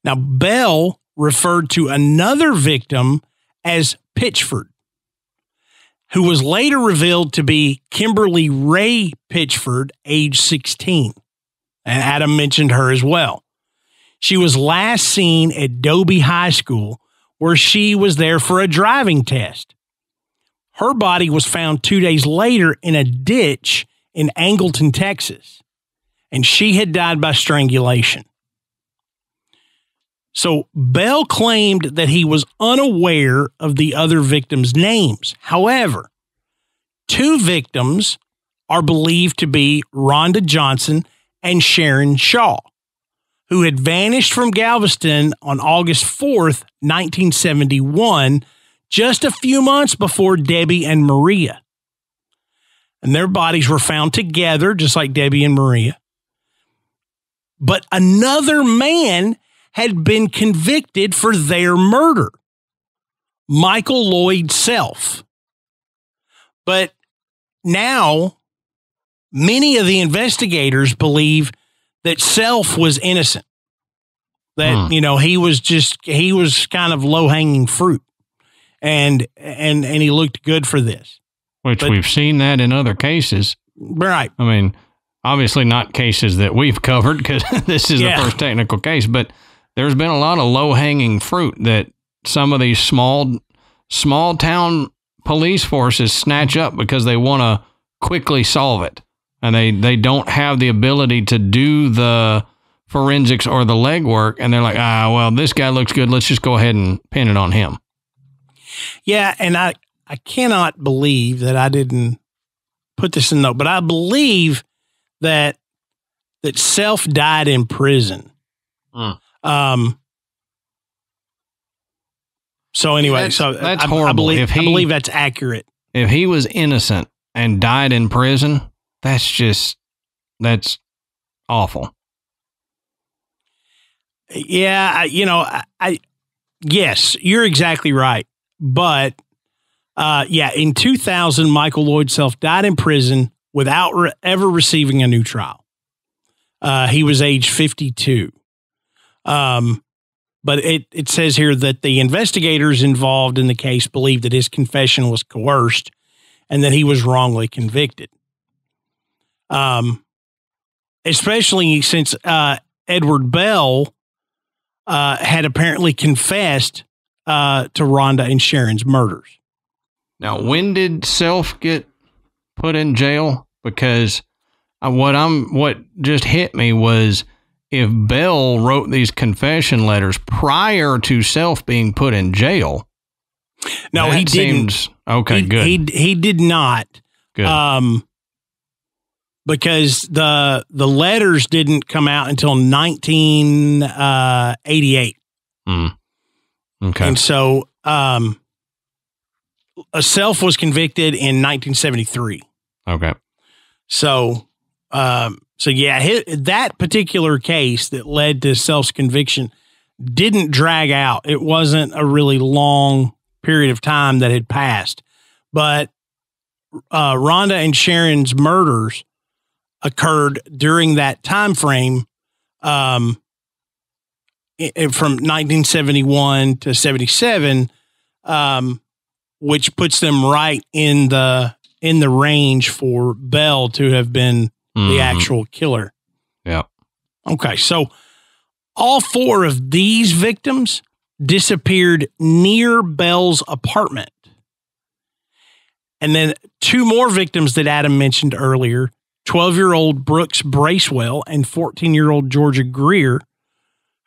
Now, Bell referred to another victim as Pitchford, who was later revealed to be Kimberly Ray Pitchford, age 16. And Adam mentioned her as well. She was last seen at Dobie High School, where she was there for a driving test. Her body was found 2 days later in a ditch in Angleton, Texas, and she had died by strangulation. So Bell claimed that he was unaware of the other victims' names. However, 2 victims are believed to be Rhonda Johnson and Sharon Shaw, who had vanished from Galveston on August 4th, 1971, just a few months before Debbie and Maria. And their bodies were found together, just like Debbie and Maria. But another man had been convicted for their murder, Michael Lloyd Self. But now, many of the investigators believe that Self was innocent, that, you know, he was kind of low-hanging fruit, and he looked good for this. Which we've seen that in other cases. Right. I mean, obviously not cases that we've covered because this is the first technical case, but there's been a lot of low-hanging fruit that some of these small town police forces snatch up because they want to quickly solve it. And they don't have the ability to do the forensics or the legwork. And they're like, well, this guy looks good. Let's just go ahead and pin it on him. Yeah, and I cannot believe that I didn't put this in note, but I believe that Self died in prison. So anyway, that's I horrible. I believe that's accurate. If he was innocent and died in prison, that's awful. Yeah, yes, you're exactly right. But in 2000, Michael Lloyd Self died in prison without ever receiving a new trial. He was age 52. But it says here that the investigators involved in the case believed that his confession was coerced and that he was wrongly convicted. Especially since Edward Bell had apparently confessed to Rhonda and Sharon's murders. Now, when did Self get put in jail? Because what just hit me was, if Bell wrote these confession letters prior to Self being put in jail. No, he didn't. Okay, good. He did not. Good. Because the letters didn't come out until 1988. Okay. And so Self was convicted in 1973. Okay. So yeah, that particular case that led to Self's conviction didn't drag out. It wasn't a really long period of time that had passed, but Rhonda and Sharon's murders occurred during that time frame, from 1971 to 77, which puts them right in the range for Bell to have been the actual killer. Yeah. Okay. So all four of these victims disappeared near Bell's apartment. And then two more victims that Adam mentioned earlier, 12-year-old Brooks Bracewell and 14-year-old Georgia Greer,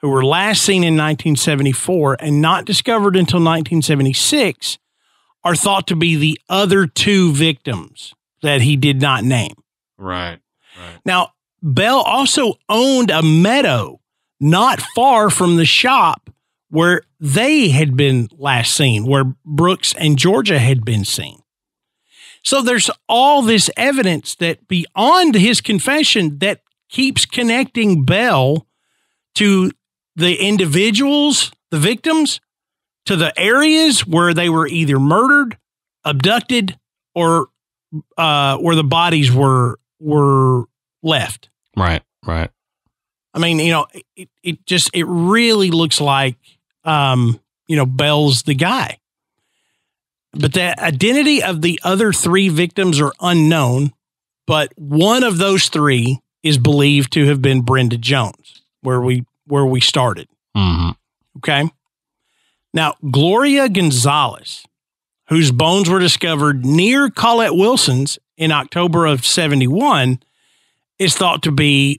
who were last seen in 1974 and not discovered until 1976, are thought to be the other two victims that he did not name. Right. Now, Bell also owned a meadow not far from the shop where they had been last seen, where Brooks and Georgia had been seen. So there's all this evidence that beyond his confession that keeps connecting Bell to the individuals, the victims, to the areas where they were either murdered, abducted, or where the bodies were left. Right. I mean, it really looks like, Bell's the guy. But the identity of the other three victims are unknown, but one of those three is believed to have been Brenda Jones, where we started. Mm-hmm. Okay. Now, Gloria Gonzalez, whose bones were discovered near Colette Wilson's in October of 71, is thought to be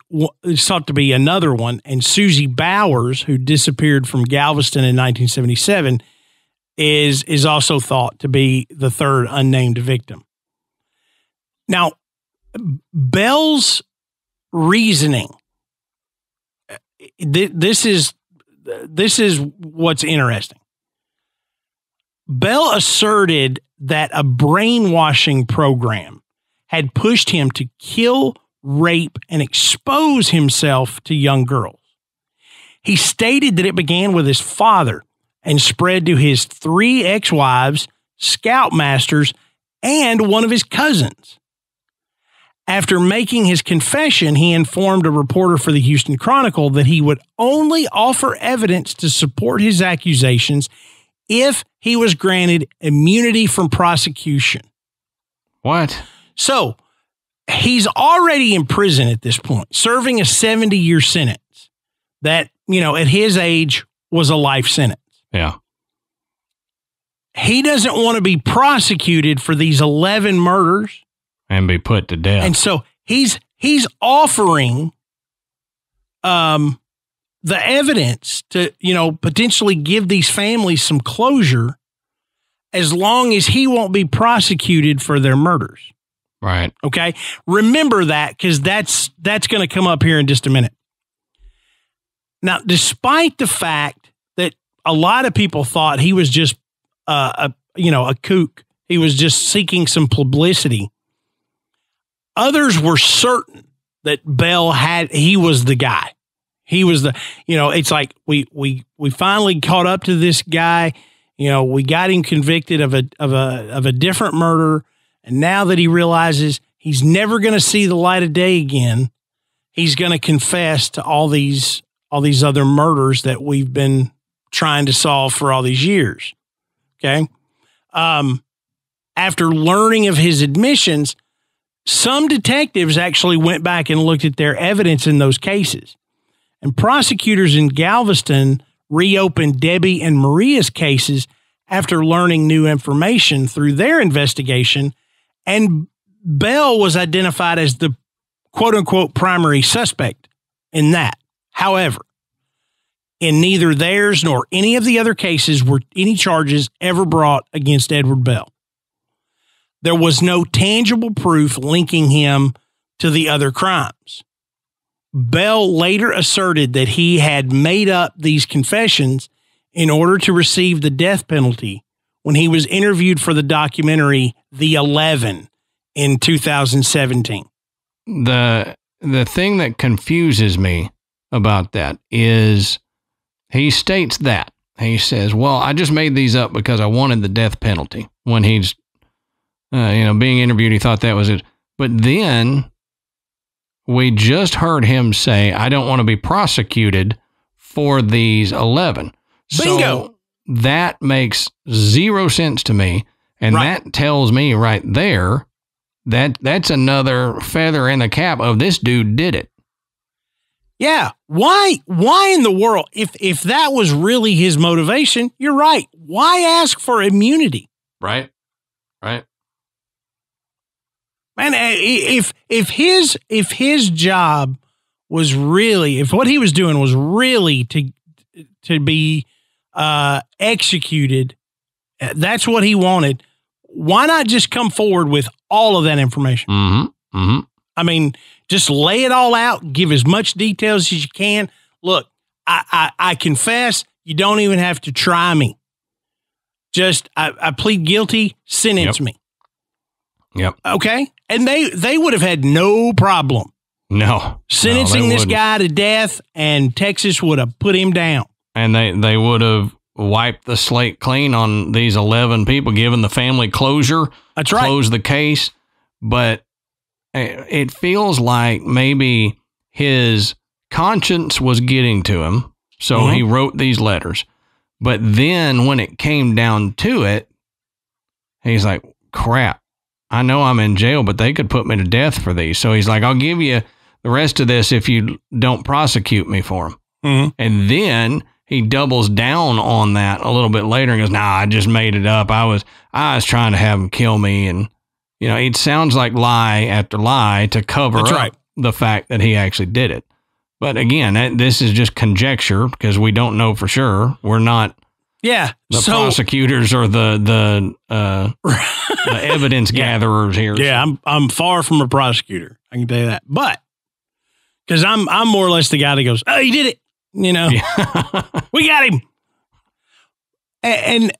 another one. And Susie Bowers, who disappeared from Galveston in 1977, is also thought to be the third unnamed victim. Now, Bell's reasoning, this is what's interesting. Bell asserted that a brainwashing program had pushed him to kill, rape, and expose himself to young girls. He stated that it began with his father and spread to his 3 ex-wives, scoutmasters, and one of his cousins. After making his confession, he informed a reporter for the Houston Chronicle that he would only offer evidence to support his accusations if he was granted immunity from prosecution. What? So he's already in prison at this point, serving a 70-year sentence that, at his age was a life sentence. Yeah. He doesn't want to be prosecuted for these 11 murders and be put to death. And so he's offering the evidence to, potentially give these families some closure as long as he won't be prosecuted for their murders. Right. Okay. Remember that, because that's going to come up here in just a minute. Now, despite the fact that a lot of people thought he was just a kook, he was just seeking some publicity, others were certain that Bell he was the guy. He was it's like we finally caught up to this guy. We got him convicted of a different murder. And now that he realizes He's never going to see the light of day again. He's going to confess to all these other murders that we've been trying to solve for all these years. Okay. After learning of his admissions, some detectives actually went back and looked at their evidence in those cases. And prosecutors in Galveston reopened Debbie and Maria's cases after learning new information through their investigation, and Bell was identified as the quote-unquote primary suspect in that. However, in neither theirs nor any of the other cases were any charges ever brought against Edward Bell. There was no tangible proof linking him to the other crimes. Bell later asserted that he had made up these confessions in order to receive the death penalty when he was interviewed for the documentary The 11 in 2017. The thing that confuses me about that is he states that. He says, well, I just made these up because I wanted the death penalty. When he's being interviewed, he thought that was it. But then we just heard him say, I don't want to be prosecuted for these 11. Bingo. So that makes zero sense to me. And Right. that tells me right there that that's another feather in the cap of this dude did it. Yeah. Why in the world, if that was really his motivation, you're right. Why ask for immunity? Right. Man, if his job was really, if what he was doing was really to be executed, that's what he wanted. Why not just come forward with all of that information? Mm-hmm. Mm-hmm. I mean, just lay it all out, give as much details as you can. Look, I confess, you don't even have to try me. Just, I plead guilty, sentence me. Yep. Okay. And they would have had no problem. No. Sentencing this guy to death, and Texas would have put him down. And they would have wiped the slate clean on these 11 people, given the family closure. That's right. Close the case. But it feels like maybe his conscience was getting to him. So he wrote these letters. But then when it came down to it, he's like, crap, I know I'm in jail, but they could put me to death for these. So he's like, I'll give you the rest of this if you don't prosecute me for them. Mm-hmm. And then he doubles down on that a little bit later and goes, nah, I just made it up. I was trying to have him kill me. And, it sounds like lie after lie to cover up the fact that he actually did it. But again, this is just conjecture because we don't know for sure. We're not the prosecutors or the evidence gatherers here. Yeah, I'm far from a prosecutor. I can tell you that. But because I'm more or less the guy that goes, oh, he did it. We got him.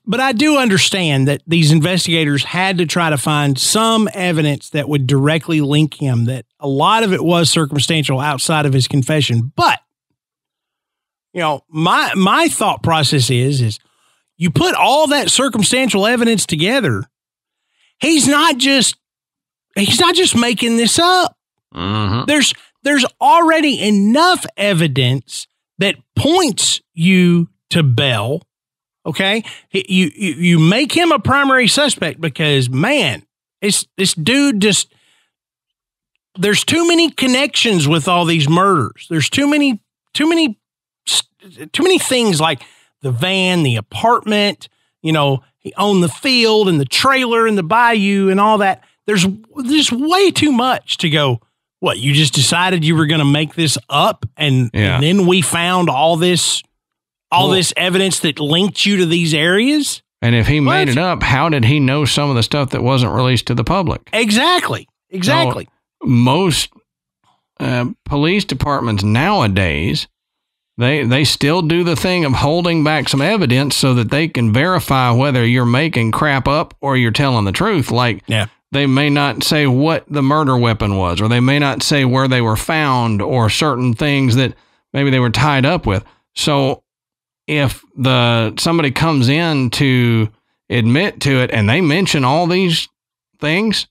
But I do understand that these investigators had to try to find some evidence that would directly link him, that a lot of it was circumstantial outside of his confession. But, my thought process is you put all that circumstantial evidence together. He's not just making this up. Mm-hmm. There's already enough evidence that points you to Bell. Okay, you make him a primary suspect because, man, this dude just, there's too many connections with all these murders. There's too many things like the van, the apartment, he owned the field and the trailer and the bayou and all that. There's way too much to go, what, you just decided you were going to make this up and then we found all this evidence that linked you to these areas? And if he made it up, how did he know some of the stuff that wasn't released to the public? Exactly. So most police departments nowadays, they still do the thing of holding back some evidence so that they can verify whether you're making crap up or you're telling the truth. They may not say what the murder weapon was, or they may not say where they were found, or certain things that maybe they were tied up with. So if somebody comes in to admit to it and they mention all these things,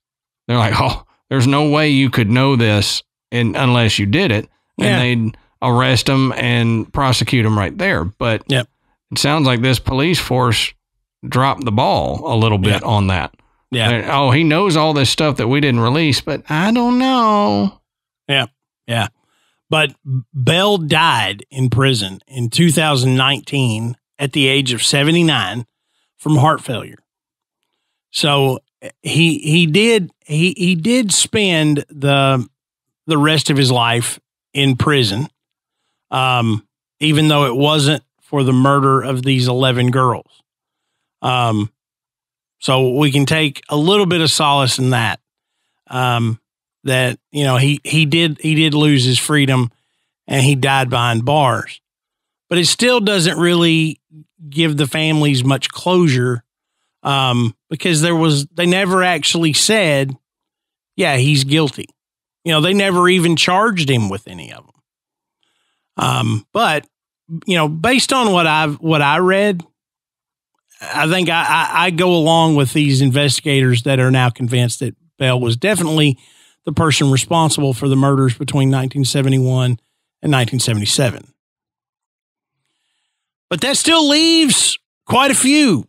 they're like, oh, there's no way you could know this unless you did it, and they'd arrest them and prosecute them right there. But it sounds like this police force dropped the ball a little bit on that. Yeah. Oh, he knows all this stuff that we didn't release, but I don't know. Yeah. Yeah. But Bell died in prison in 2019 at the age of 79 from heart failure. So he did spend the rest of his life in prison, even though it wasn't for the murder of these 11 girls. So we can take a little bit of solace in that, that, you know, he did lose his freedom and he died behind bars, but it still doesn't really give the families much closure, because they never actually said, yeah, he's guilty. You know, they never even charged him with any of them. But, you know, based on what I read, I think I go along with these investigators that are now convinced that Bell was definitely the person responsible for the murders between 1971 and 1977. But that still leaves quite a few.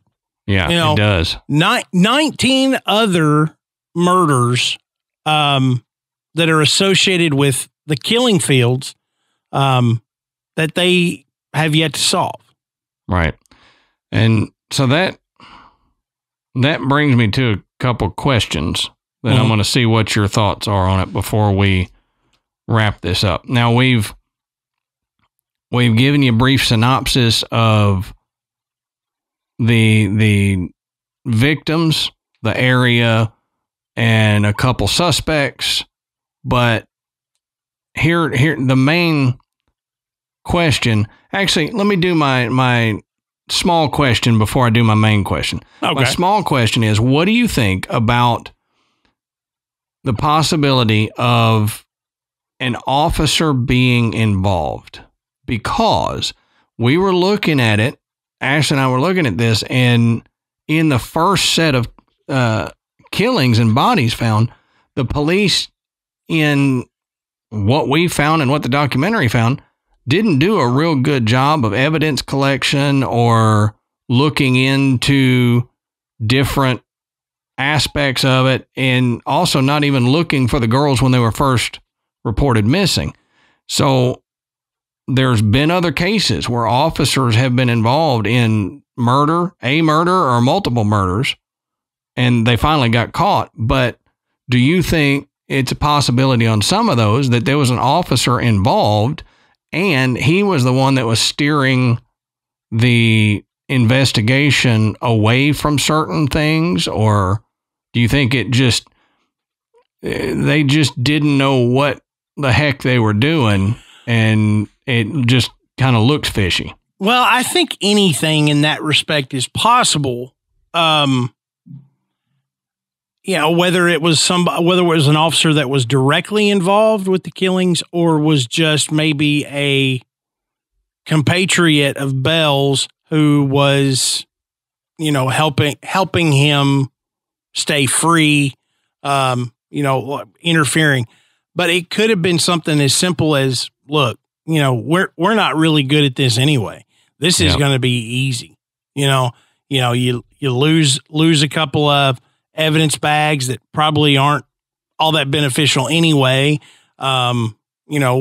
Yeah, you know, it does. 19 other murders that are associated with the killing fields that they have yet to solve. Right. And so that brings me to a couple questions that I'm going to see what your thoughts are on it before we wrap this up. Now we've given you a brief synopsis of the victims, the area, and a couple suspects, but here the main question. Actually, let me do my small question before I do my main question. Okay. My small question is, what do you think about the possibility of an officer being involved? Because we were looking at it, Ash and I were looking at this, and in the first set of killings and bodies found, the police, in what we found and what the documentary found, didn't do a real good job of evidence collection or looking into different aspects of it, and also not even looking for the girls when they were first reported missing. So there's been other cases where officers have been involved in a murder or multiple murders, and they finally got caught. But do you think it's a possibility on some of those that there was an officer involved and he was the one that was steering the investigation away from certain things? Or do you think they just didn't know what the heck they were doing and it just kind of looks fishy? Well, I think anything in that respect is possible. You know, whether it was an officer that was directly involved with the killings or was just maybe a compatriot of Bell's who was, you know, helping him stay free, you know, interfering. But it could have been something as simple as, look, you know, we're not really good at this anyway. This is going to be easy. You lose a couple of evidence bags that probably aren't all that beneficial anyway. You know,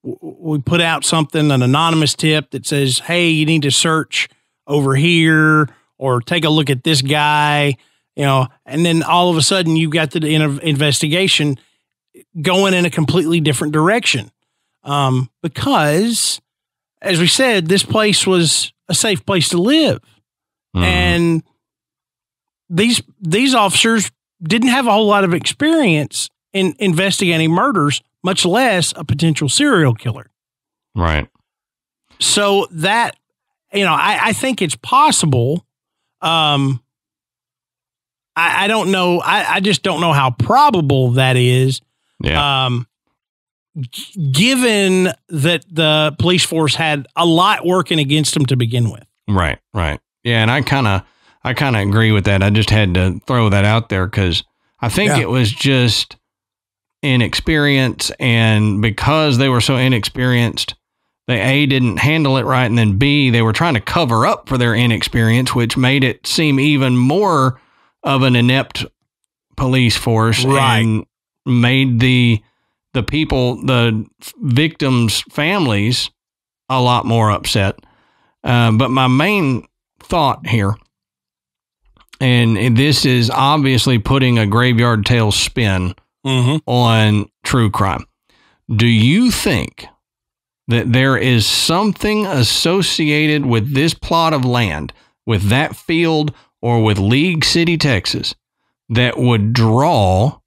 we put out an anonymous tip that says, hey, you need to search over here or take a look at this guy, you know, and then all of a sudden you've got the investigation going in a completely different direction. Because as we said, this place was a safe place to live. And these officers didn't have a whole lot of experience in investigating murders, much less a potential serial killer. Right. So that, you know, I think it's possible. I don't know. I just don't know how probable that is. Yeah. Given that the police force had a lot working against them to begin with. Right. Right. Yeah. And I kind of agree with that. I just had to throw that out there because I think it was just inexperience, and because they were so inexperienced, they A, didn't handle it right, and then B, they were trying to cover up for their inexperience, which made it seem even more of an inept police force, right, and made the people, the victims' families, a lot more upset. But my main thought here, and this is obviously putting a Graveyard Tale spin on true crime. Do you think that there is something associated with this plot of land, with that field, or with League City, Texas, that would draw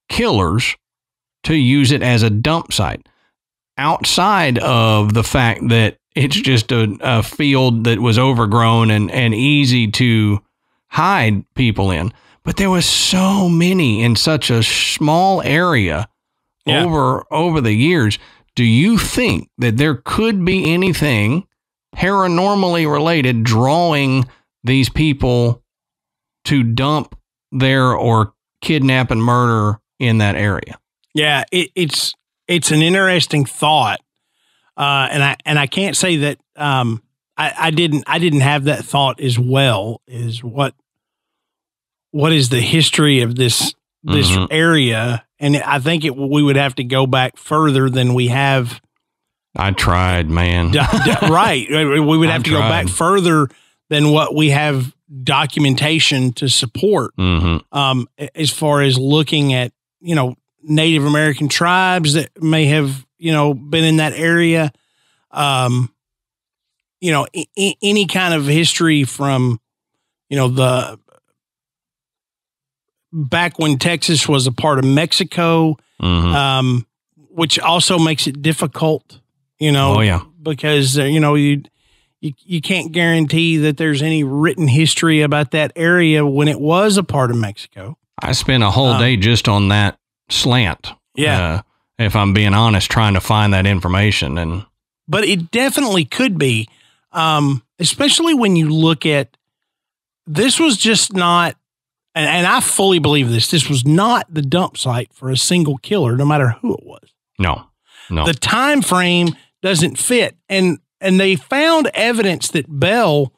killers to use it as a dump site, outside of the fact that it's just a field that was overgrown and easy to hide people in? But there was so many in such a small area over the years. Do you think that there could be anything paranormally related drawing these people to dump there or kidnap and murder in that area? Yeah, it's an interesting thought, and I can't say that I didn't have that thought as well. Is what is the history of this area? And I think we would have to go back further than we have. I tried, man. Right. We would have to go back further than what we have documentation to support. As far as looking at, Native American tribes that may have, been in that area. Any kind of history from, the back when Texas was a part of Mexico, which also makes it difficult, because, you can't guarantee that there's any written history about that area when it was a part of Mexico. I spent a whole day just on that slant. Yeah. If I'm being honest, trying to find that information. But it definitely could be, especially when you look at, this was just not, and I fully believe this was not the dump site for a single killer, no matter who it was. No. The time frame doesn't fit. And they found evidence that Bell,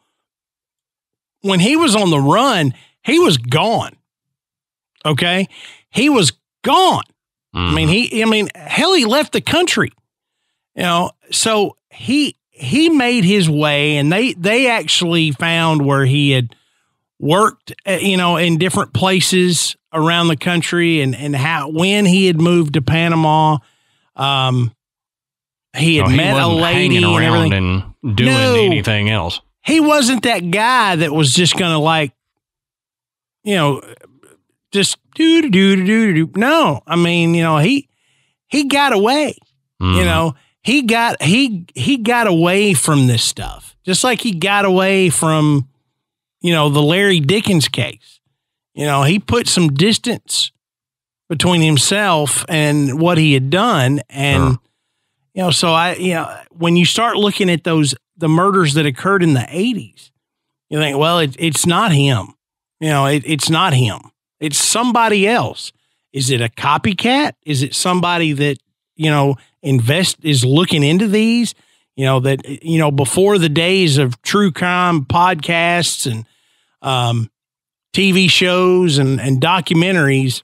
when he was on the run, he was gone. Okay? He was gone. Hell, he left the country. So he made his way, and they actually found where he had worked, in different places around the country, and when he had moved to Panama, he had met a lady hanging around and and doing anything else. He wasn't that guy that was just going to just do. No, he got away. He got away from this stuff, just like he got away from, the Larry Dickens case. He put some distance between himself and what he had done. And, when you start looking at the murders that occurred in the 80s, you think, well, it's not him. It's not him. It's somebody else. Is it a copycat? Is it somebody that, is looking into these, before the days of true crime podcasts and TV shows and documentaries,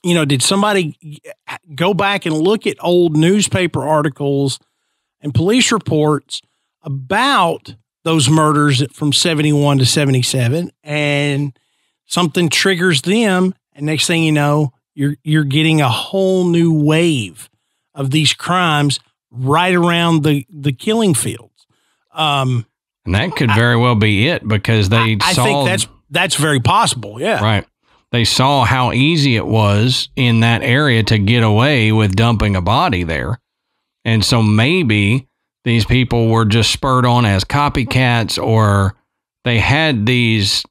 did somebody go back and look at old newspaper articles and police reports about those murders from 71 to 77, and something triggers them, and next thing you know, you're getting a whole new wave of these crimes right around the killing fields. And that could very well be it, because I think that's very possible. Yeah. Right. They saw how easy it was in that area to get away with dumping a body there. And so maybe these people were just spurred on as copycats, or they had these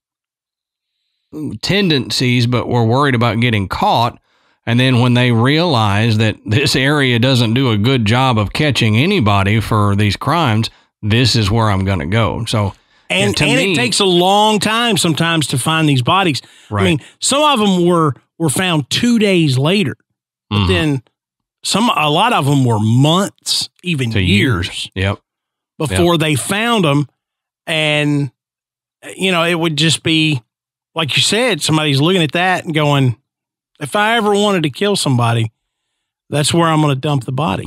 tendencies but were worried about getting caught. And then when they realized that this area doesn't do a good job of catching anybody for these crimes, this is where I'm going to go. So, and it takes a long time sometimes to find these bodies. Right. Some of them were were found 2 days later. But then a lot of them were months, even years. Yep. Before they found them. And, it would just be, like you said, somebody's looking at that and going, if I ever wanted to kill somebody, that's where I'm going to dump the body,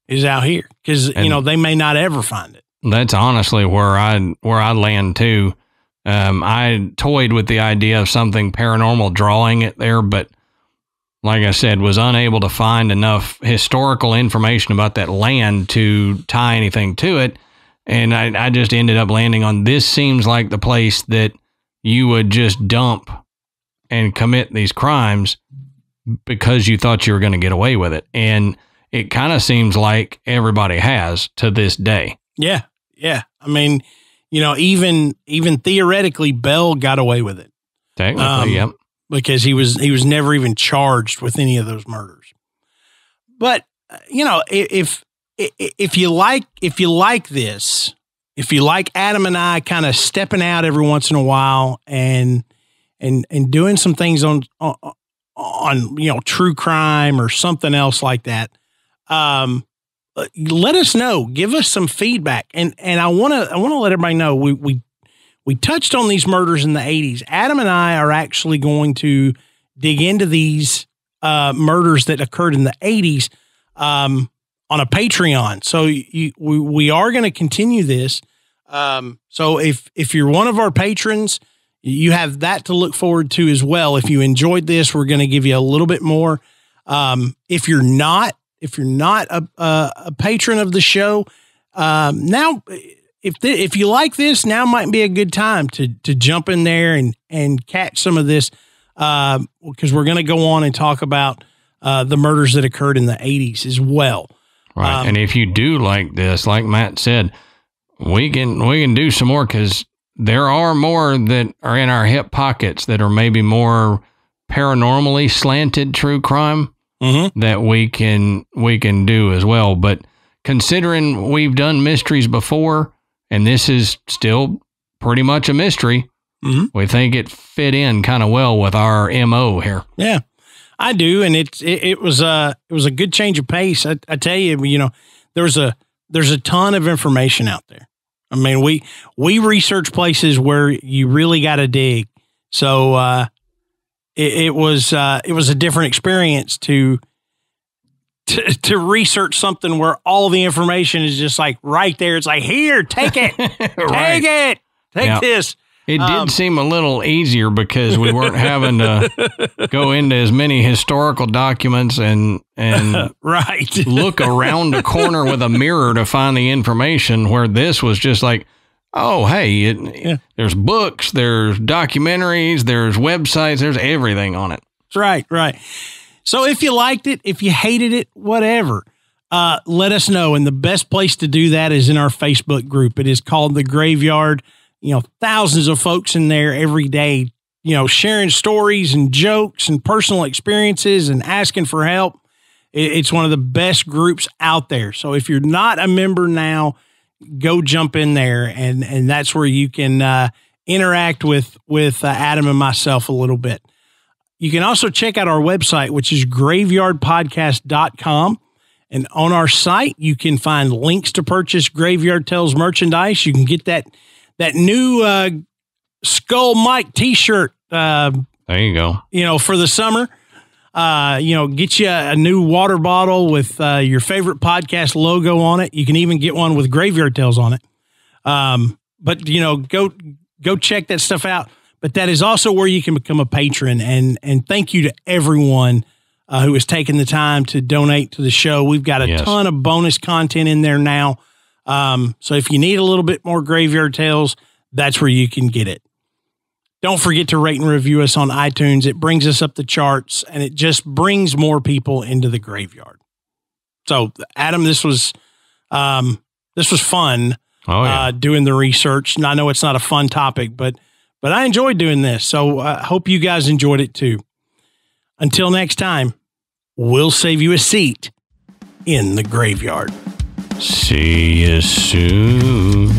is out here. Because, they may not ever find it. That's honestly where I land too. I toyed with the idea of something paranormal drawing it there, but like I said, was unable to find enough historical information about that land to tie anything to it. And I just ended up landing on, this seems like the place that you would just dump and commit these crimes because you thought you were going to get away with it. And it kind of seems like everybody has to this day. Yeah. Yeah. I mean, even theoretically, Bell got away with it. Technically, yep. Because he was never even charged with any of those murders. But, if you like this, if you like Adam and I kind of stepping out every once in a while and doing some things on true crime or something else like that, let us know. Give us some feedback, and I want to let everybody know we touched on these murders in the 80s. Adam and I are actually going to dig into these murders that occurred in the 80s on a Patreon. So we are going to continue this. So if you're one of our patrons, you have that to look forward to as well. If you enjoyed this, we're going to give you a little bit more. If you're not a patron of the show, now, if you like this, now might be a good time to jump in there and catch some of this, because we're going to go on and talk about the murders that occurred in the 80s as well. Right. And if you do like this, like Matt said, we can do some more, because there are more that are in our hip pockets that are maybe more paranormally slanted true crime that we can do as well. But considering we've done mysteries before, and this is still pretty much a mystery, we think it fit in kind of well with our MO here. Yeah, I do. And it was a good change of pace. I tell you, there's a ton of information out there. I mean, we research places where you really got to dig. So, it was a different experience to research something where all the information is just like right there. It's like, here, take it, right. take this. It did seem a little easier because we weren't having to go into as many historical documents and right. look around a corner with a mirror to find the information, where this was just like, oh, hey, there's books, there's documentaries, there's websites, there's everything on it. Right. So if you liked it, if you hated it, whatever, let us know. And the best place to do that is in our Facebook group. It is called The Graveyard. Thousands of folks in there every day, sharing stories and jokes and personal experiences and asking for help. It's one of the best groups out there. So if you're not a member now, go jump in there, and that's where you can interact with Adam and myself a little bit. You can also check out our website, which is graveyardpodcast.com. And on our site, you can find links to purchase Graveyard Tales merchandise. You can get that new Skull Mike t-shirt. There you go. For the summer. Get you a new water bottle with your favorite podcast logo on it. You can even get one with Graveyard Tales on it. But go check that stuff out. But that is also where you can become a patron. And thank you to everyone who has taken the time to donate to the show. We've got a ton of bonus content in there now. So if you need a little bit more Graveyard Tales, that's where you can get it. Don't forget to rate and review us on iTunes. It brings us up the charts, and it just brings more people into the graveyard. So, Adam, this was fun. Doing the research. And I know it's not a fun topic, but I enjoyed doing this. So I hope you guys enjoyed it too. Until next time, we'll save you a seat in the graveyard. See you soon.